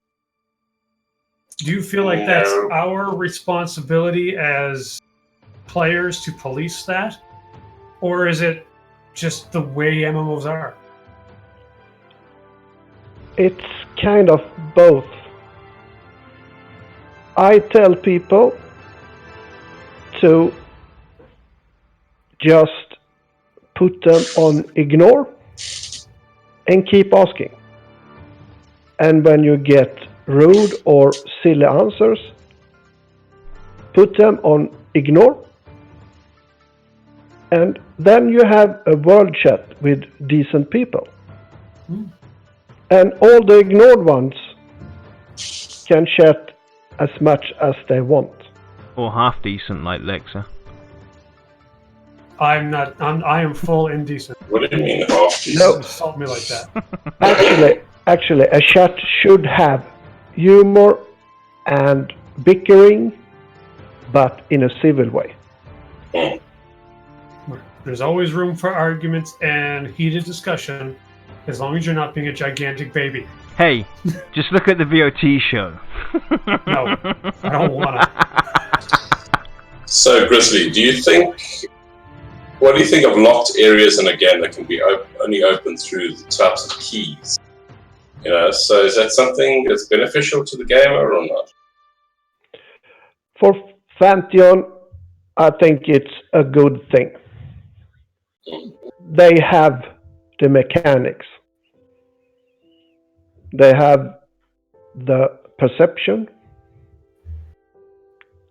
Do you feel like that's our responsibility as players to police that, or is it just the way MMOs are? It's kind of both. I tell people to just put them on ignore and keep asking. And when you get rude or silly answers, put them on ignore. And then you have a world chat with decent people. And all the ignored ones can chat as much as they want. Or half decent, like Lexa. I am full indecent. What do you mean half decent? No. Insult me like that. Actually, a chat should have humor and bickering, but in a civil way. There's always room for arguments and heated discussion, as long as you're not being a gigantic baby. Hey, just look at the VOT show. No, I don't want to. So, Grizzly, what do you think of locked areas, and again, that can be only open through the types of keys? So is that something that's beneficial to the gamer or not? For Pantheon, I think it's a good thing. They have the mechanics. They have the perception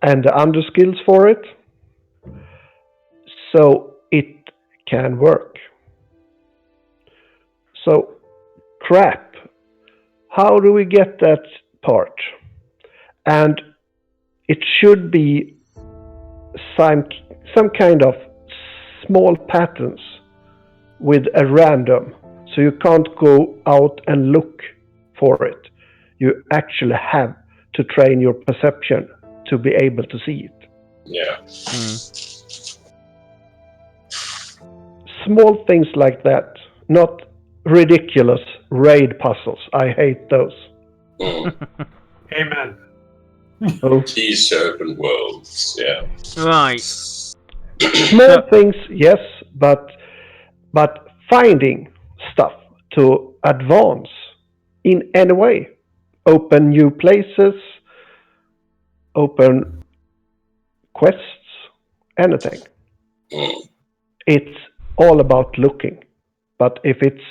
and the underskills for it, so it can work. So, crap. How do we get that part? And it should be some kind of small patterns with a random, so you can't go out and look for it. You actually have to train your perception to be able to see it. Yeah. Small things like that, not ridiculous raid puzzles. I hate those. Amen. Oh. Keys to open worlds, yeah. Right. Small things, yes, but finding stuff to advance in any way. Open new places, open quests, anything. It's all about looking. But if it's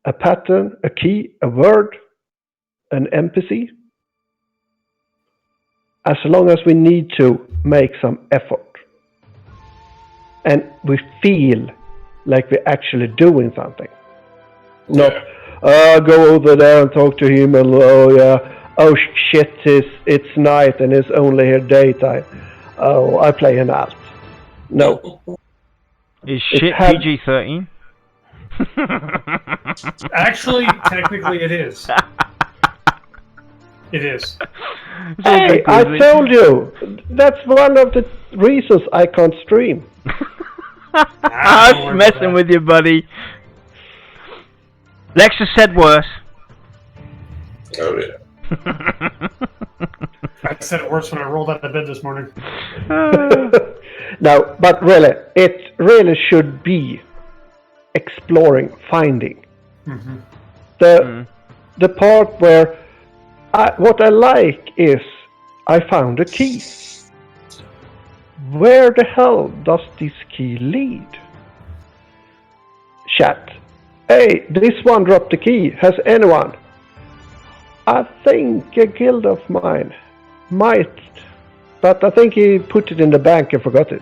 a pattern, a key, a word, an NPC, as long as we need to make some effort and we feel like we're actually doing something. Not, go over there and talk to him and, oh shit, it's night and it's only here daytime. Oh, I play an alt. No. Is shit PG-13? Actually, technically it is. It is. Hey, I told you! That's one of the reasons I can't stream. I was messing with you, buddy. Lexa said worse. Oh yeah. I said it worse when I rolled out of bed this morning. No, but really, it really should be exploring, finding. Mm-hmm. The part where what I like is I found a key. Where the hell does this key lead? Chat. Hey, this one dropped the key. Has anyone? I think a guild of mine might, but I think he put it in the bank and forgot it.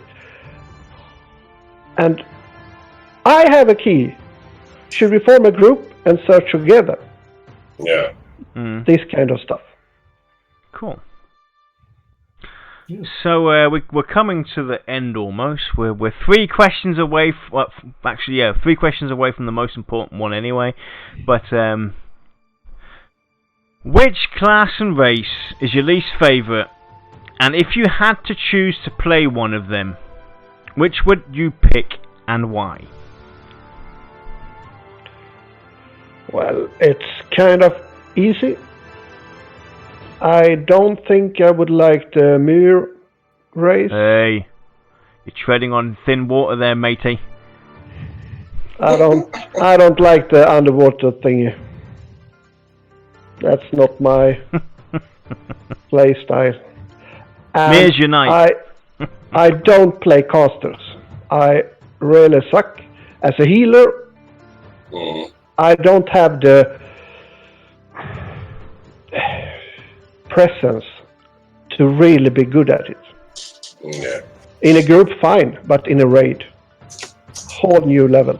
And I have a key. Should we form a group and search together? Yeah. This kind of stuff. Cool. So we're coming to the end almost. We're 3 questions away. Actually, yeah, 3 questions away from the most important one anyway. But which class and race is your least favorite? And if you had to choose to play one of them, which would you pick and why? Well, it's kind of easy. I don't think I would like the mirror race. Hey, you're treading on thin water there, matey. I don't like the underwater thingy. That's not my play style. And Mirror's your night. I don't play casters. I really suck. As a healer, I don't have the presence to really be good at it. Yeah. In a group, fine, but in a raid, whole new level.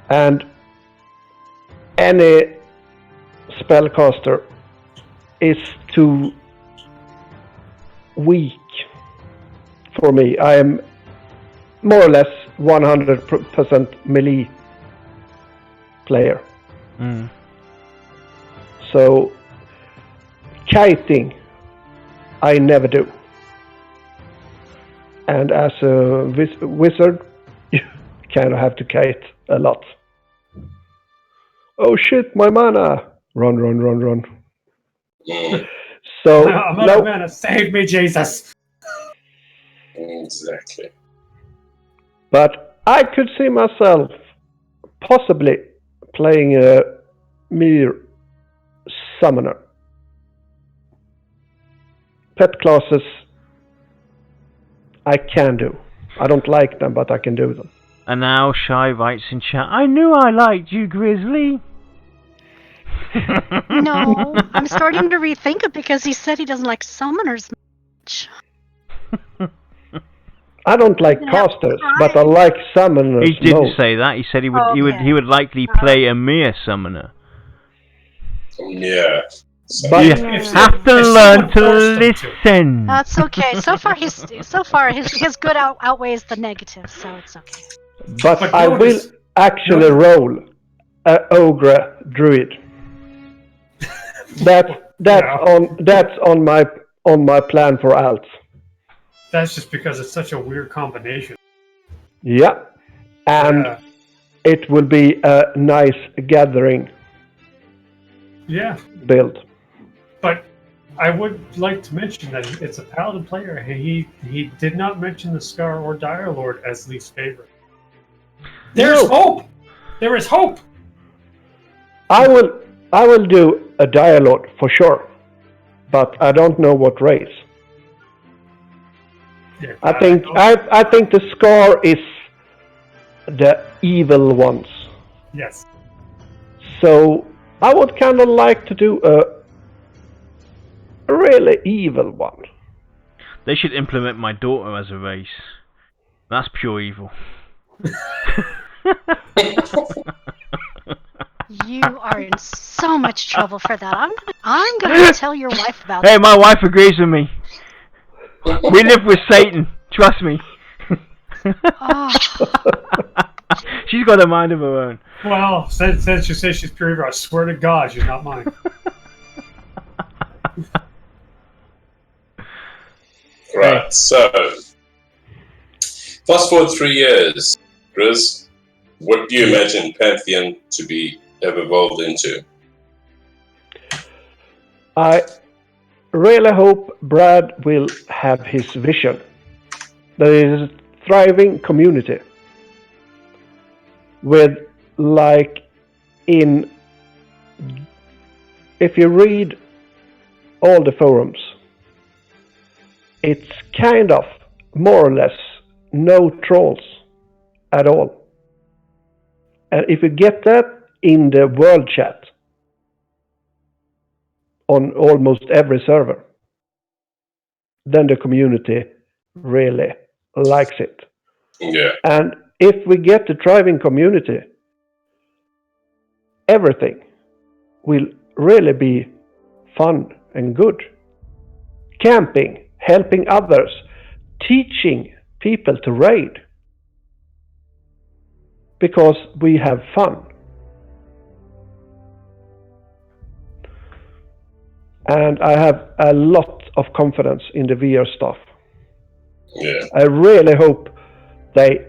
And any spellcaster is too weak for me. I am more or less 100% melee player. So kiting, I never do. And as a wizard, you kind of have to kite a lot. Oh shit, my mana! Run. So I'm out of mana. Save me, Jesus! Exactly. But I could see myself possibly playing a mere summoner. Pet classes, I can do. I don't like them, but I can do them. And now Shy writes in chat, I knew I liked you, Grizzly. No, I'm starting to rethink it because he said he doesn't like summoners much. I don't like casters, but I like summoners. He didn't say that. He said he would likely play a mere summoner. Yeah. But you have to learn to listen. That's okay. So far, his good outweighs the negative, so it's okay. But I will actually roll a ogre druid. That's on my plan for alts. That's just because it's such a weird combination. Yeah, and it will be a nice gathering. Yeah. Build. But I would like to mention that it's a paladin player. He did not mention the Scar or Dire Lord as least favorite. There's hope. There is hope. I will do a Dire Lord for sure, but I don't know what race. Yeah, I think the Scar is the evil ones. Yes. So I would kind of like to do a really evil one. They should implement my daughter as a race. That's pure evil. You are in so much trouble for that. I'm gonna tell your wife about it. Hey, my wife agrees with me. We live with Satan. Trust me. Oh. She's got a mind of her own. Well, since you say she's pure evil, I swear to God, she's not mine. Right, so fast forward 3 years, Grizz, what do you imagine Pantheon to have evolved into? I really hope Brad will have his vision. There is a thriving community with, like, if you read all the forums, it's kind of more or less no trolls at all. And if you get that in the world chat on almost every server, then the community really likes it. Yeah. And if we get the thriving community, everything will really be fun and good. Camping, helping others, teaching people to raid. Because we have fun. And I have a lot of confidence in the VR staff. Yeah. I really hope they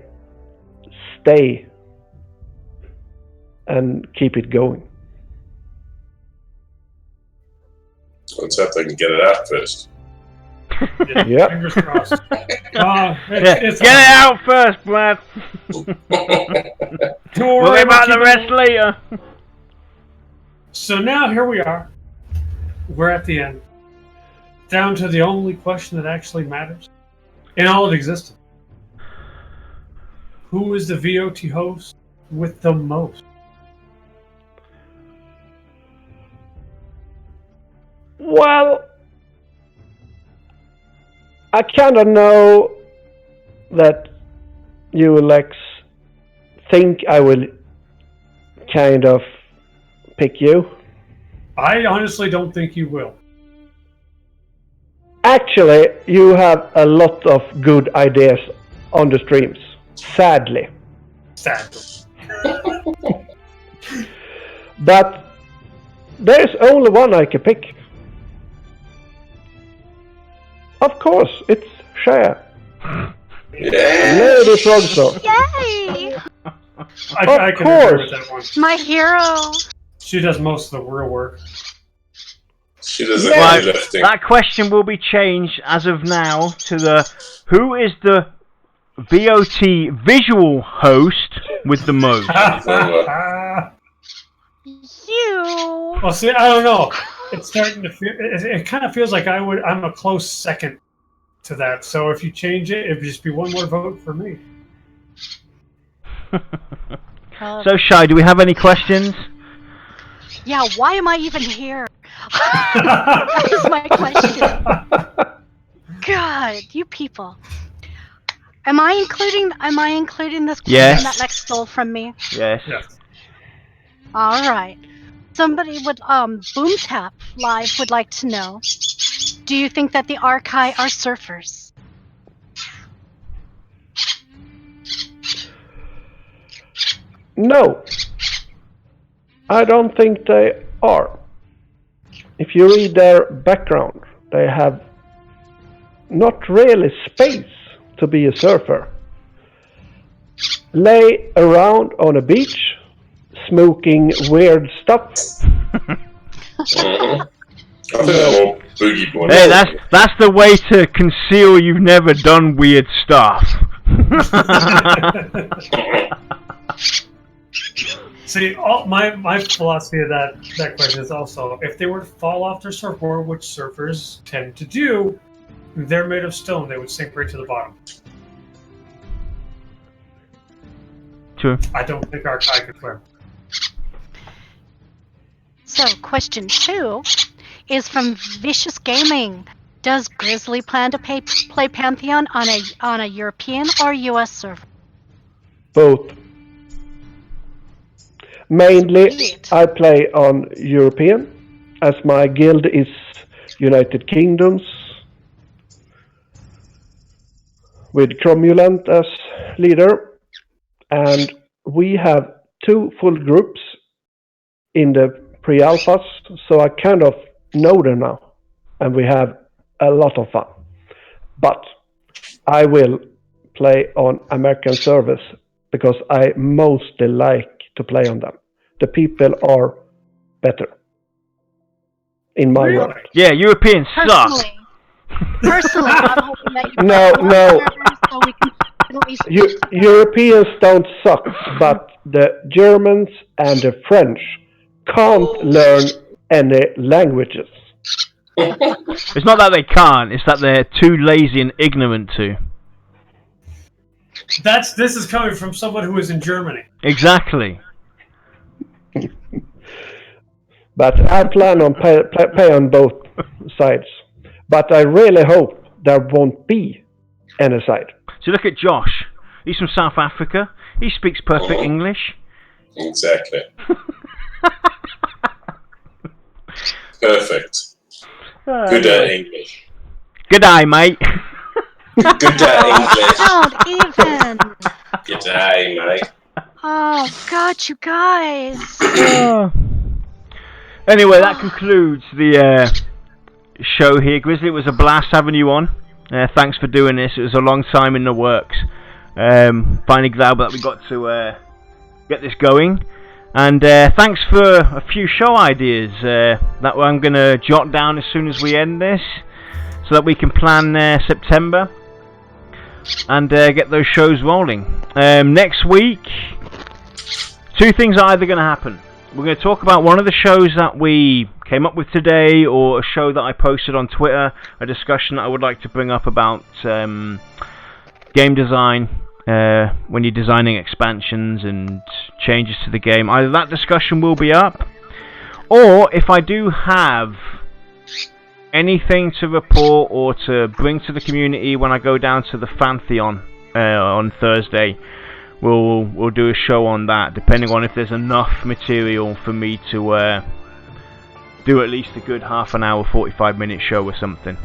stay and keep it going. Let's hope they can get it out first. Yeah. Fingers crossed. Get it out first, Brad. We'll worry about the rest later. So now here we are. We're at the end. Down to the only question that actually matters in all of existence. Who is the VOT host with the most? Well, I kind of know that you, Lex, think I will kind of pick you. I honestly don't think you will. Actually, you have a lot of good ideas on the streams. Sadly. Sadly. But there's only one I can pick. Of course, it's Shaya. Yeah. Lady Frogsaw. Yay! I can agree with that one. My hero. She does most of the real work. She does the Yeah. heavy lifting. That question will be changed as of now to the who is the VOT visual host with the most. You. Well, see, I don't know. It's starting to feel. It kind of feels like I'm a close second to that. So if you change it, it'd just be one more vote for me. So, Shai, do we have any questions? Yeah, why am I even here? That is my question. God, you people. Am I including this question Yes. that Lex stole from me? Yes. Yes. All right. Somebody would Boomtap Live would like to know. Do you think that the Archai are surfers? No. I don't think they are. If you read their background, they have not really space to be a surfer. Lay around on a beach, smoking weird stuff. Mhm. I think they're more boogie boy. Hey, that's the way to conceal you've never done weird stuff. See, my philosophy of that question is also, if they were to fall off their surfboard, which surfers tend to do, they're made of stone. They would sink right to the bottom. True. I don't think our guy could swim. So, question 2 is from Vicious Gaming. Does Grizzly plan to play Pantheon on a European or US server? Both. Mainly, Sweet. I play on European, as my guild is United Kingdoms, with Cromulent as leader, and we have 2 full groups in the pre-alphas, so I kind of know them now, and we have a lot of fun. But I will play on American servers because I mostly like to play on them. The people are better. in my Really? world. Yeah, Europeans suck. Personally, I'm hoping that you No, get more no. servers so we can at least Europeans don't suck, but the Germans and the French can't learn any languages. It's not that they can't, it's that they're too lazy and ignorant to. This is coming from someone who is in Germany. Exactly. But I plan on pay on both sides. But I really hope there won't be any side. So look at Josh. He's from South Africa. He speaks perfect English. Exactly. Perfect. Good English. Good day, mate. Good English. don't even. Good day, mate. Oh God, you guys. Anyway, that concludes the show here. Grizzly, it was a blast having you on. Thanks for doing this. It was a long time in the works. Finally glad that we got to get this going. And thanks for a few show ideas that I'm going to jot down as soon as we end this, so that we can plan September and get those shows rolling. Next week, two things are either going to happen. We're going to talk about one of the shows that we came up with today, or a show that I posted on Twitter, a discussion that I would like to bring up about game design when you're designing expansions and changes to the game. Either that discussion will be up, or if I do have anything to report or to bring to the community when I go down to the Pantheon on Thursday, we'll do a show on that, depending on if there's enough material for me to do at least a good half an hour, 45-minute show or something.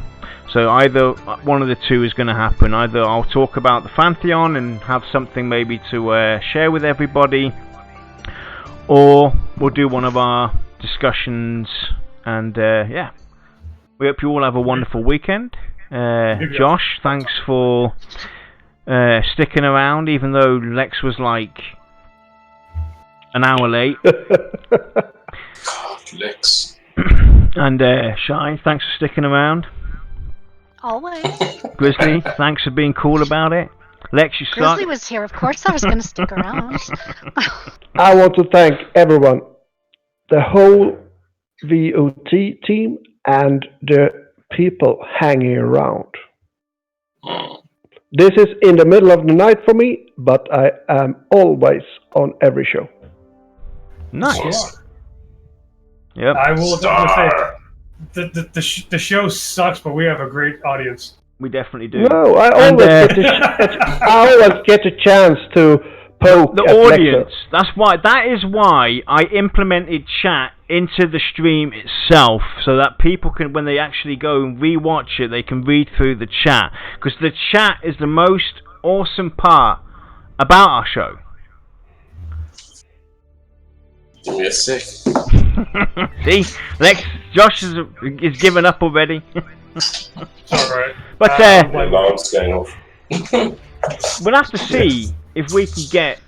So either one of the two is going to happen. Either I'll talk about the Pantheon and have something maybe to share with everybody, or we'll do one of our discussions. And yeah, we hope you all have a wonderful weekend. Josh, thanks for sticking around, even though Lex was like an hour late. God, Lex. And Shy, thanks for sticking around. Always. Grizzly, thanks for being cool about it. Lex, you suck. Grizzly was here. Of course I was going to stick around. I want to thank everyone, the whole VOT team and the people hanging around. This is in the middle of the night for me, but I am always on every show. Nice. Yep. I will say the show sucks, but we have a great audience. We definitely do. No, I always get a chance to poke the at audience. Lexer. That is why I implemented chat into the stream itself, so that people can, when they actually go and rewatch it, they can read through the chat, because the chat is the most awesome part about our show. Give me a sec. See, Josh is giving up already. It's alright. But The alarm's going off. we'll have to see if we can get,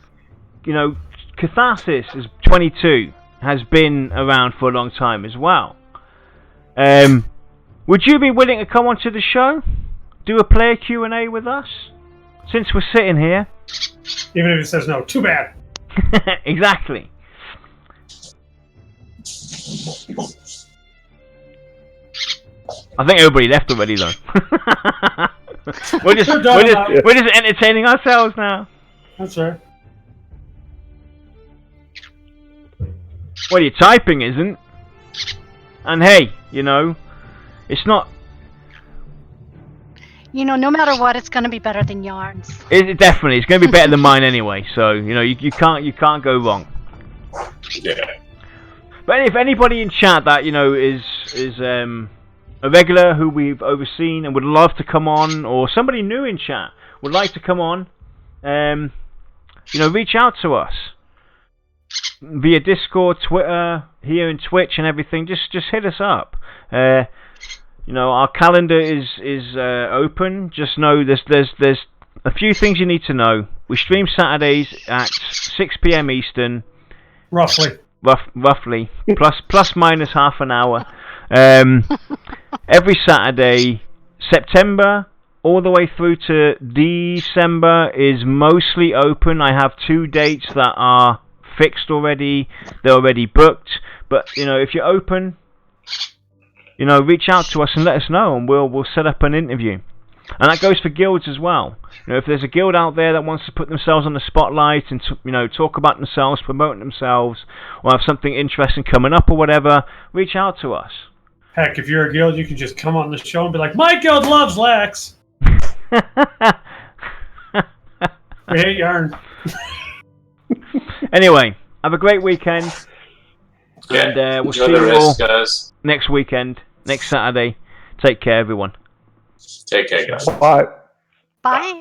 Catharsis is 22, has been around for a long time as well. Would you be willing to come onto the show, do a player Q&A with us, since we're sitting here? Even if it says no, too bad. Exactly. I think everybody left already, though. we're just entertaining ourselves now. That's right. Well, your typing isn't. And hey, it's not. No matter what, it's going to be better than Yarns. It definitely, it's going to be better than mine anyway. So you can't go wrong. Yeah. But if anybody in chat that is a regular who we've overseen and would love to come on, or somebody new in chat would like to come on, reach out to us via Discord, Twitter, here in Twitch and everything. Just hit us up. Our calendar is open. Just know there's a few things you need to know. We stream Saturdays at 6 PM Eastern. Roughly. Roughly, plus minus half an hour. Every Saturday, September all the way through to December is mostly open. I have 2 dates that are fixed already. They're already booked. But, if you're open, reach out to us and let us know, and we'll set up an interview. And that goes for guilds as well. If there's a guild out there that wants to put themselves on the spotlight and talk about themselves, promote themselves, or have something interesting coming up or whatever, reach out to us. Heck, if you're a guild, you can just come on the show and be like, "My guild loves Lex." We hate yarn. Anyway, have a great weekend. Yeah, And we'll enjoy see the you rest, all guys. next weekend, next Saturday. Take care, everyone. Take care, guys. Bye. Bye.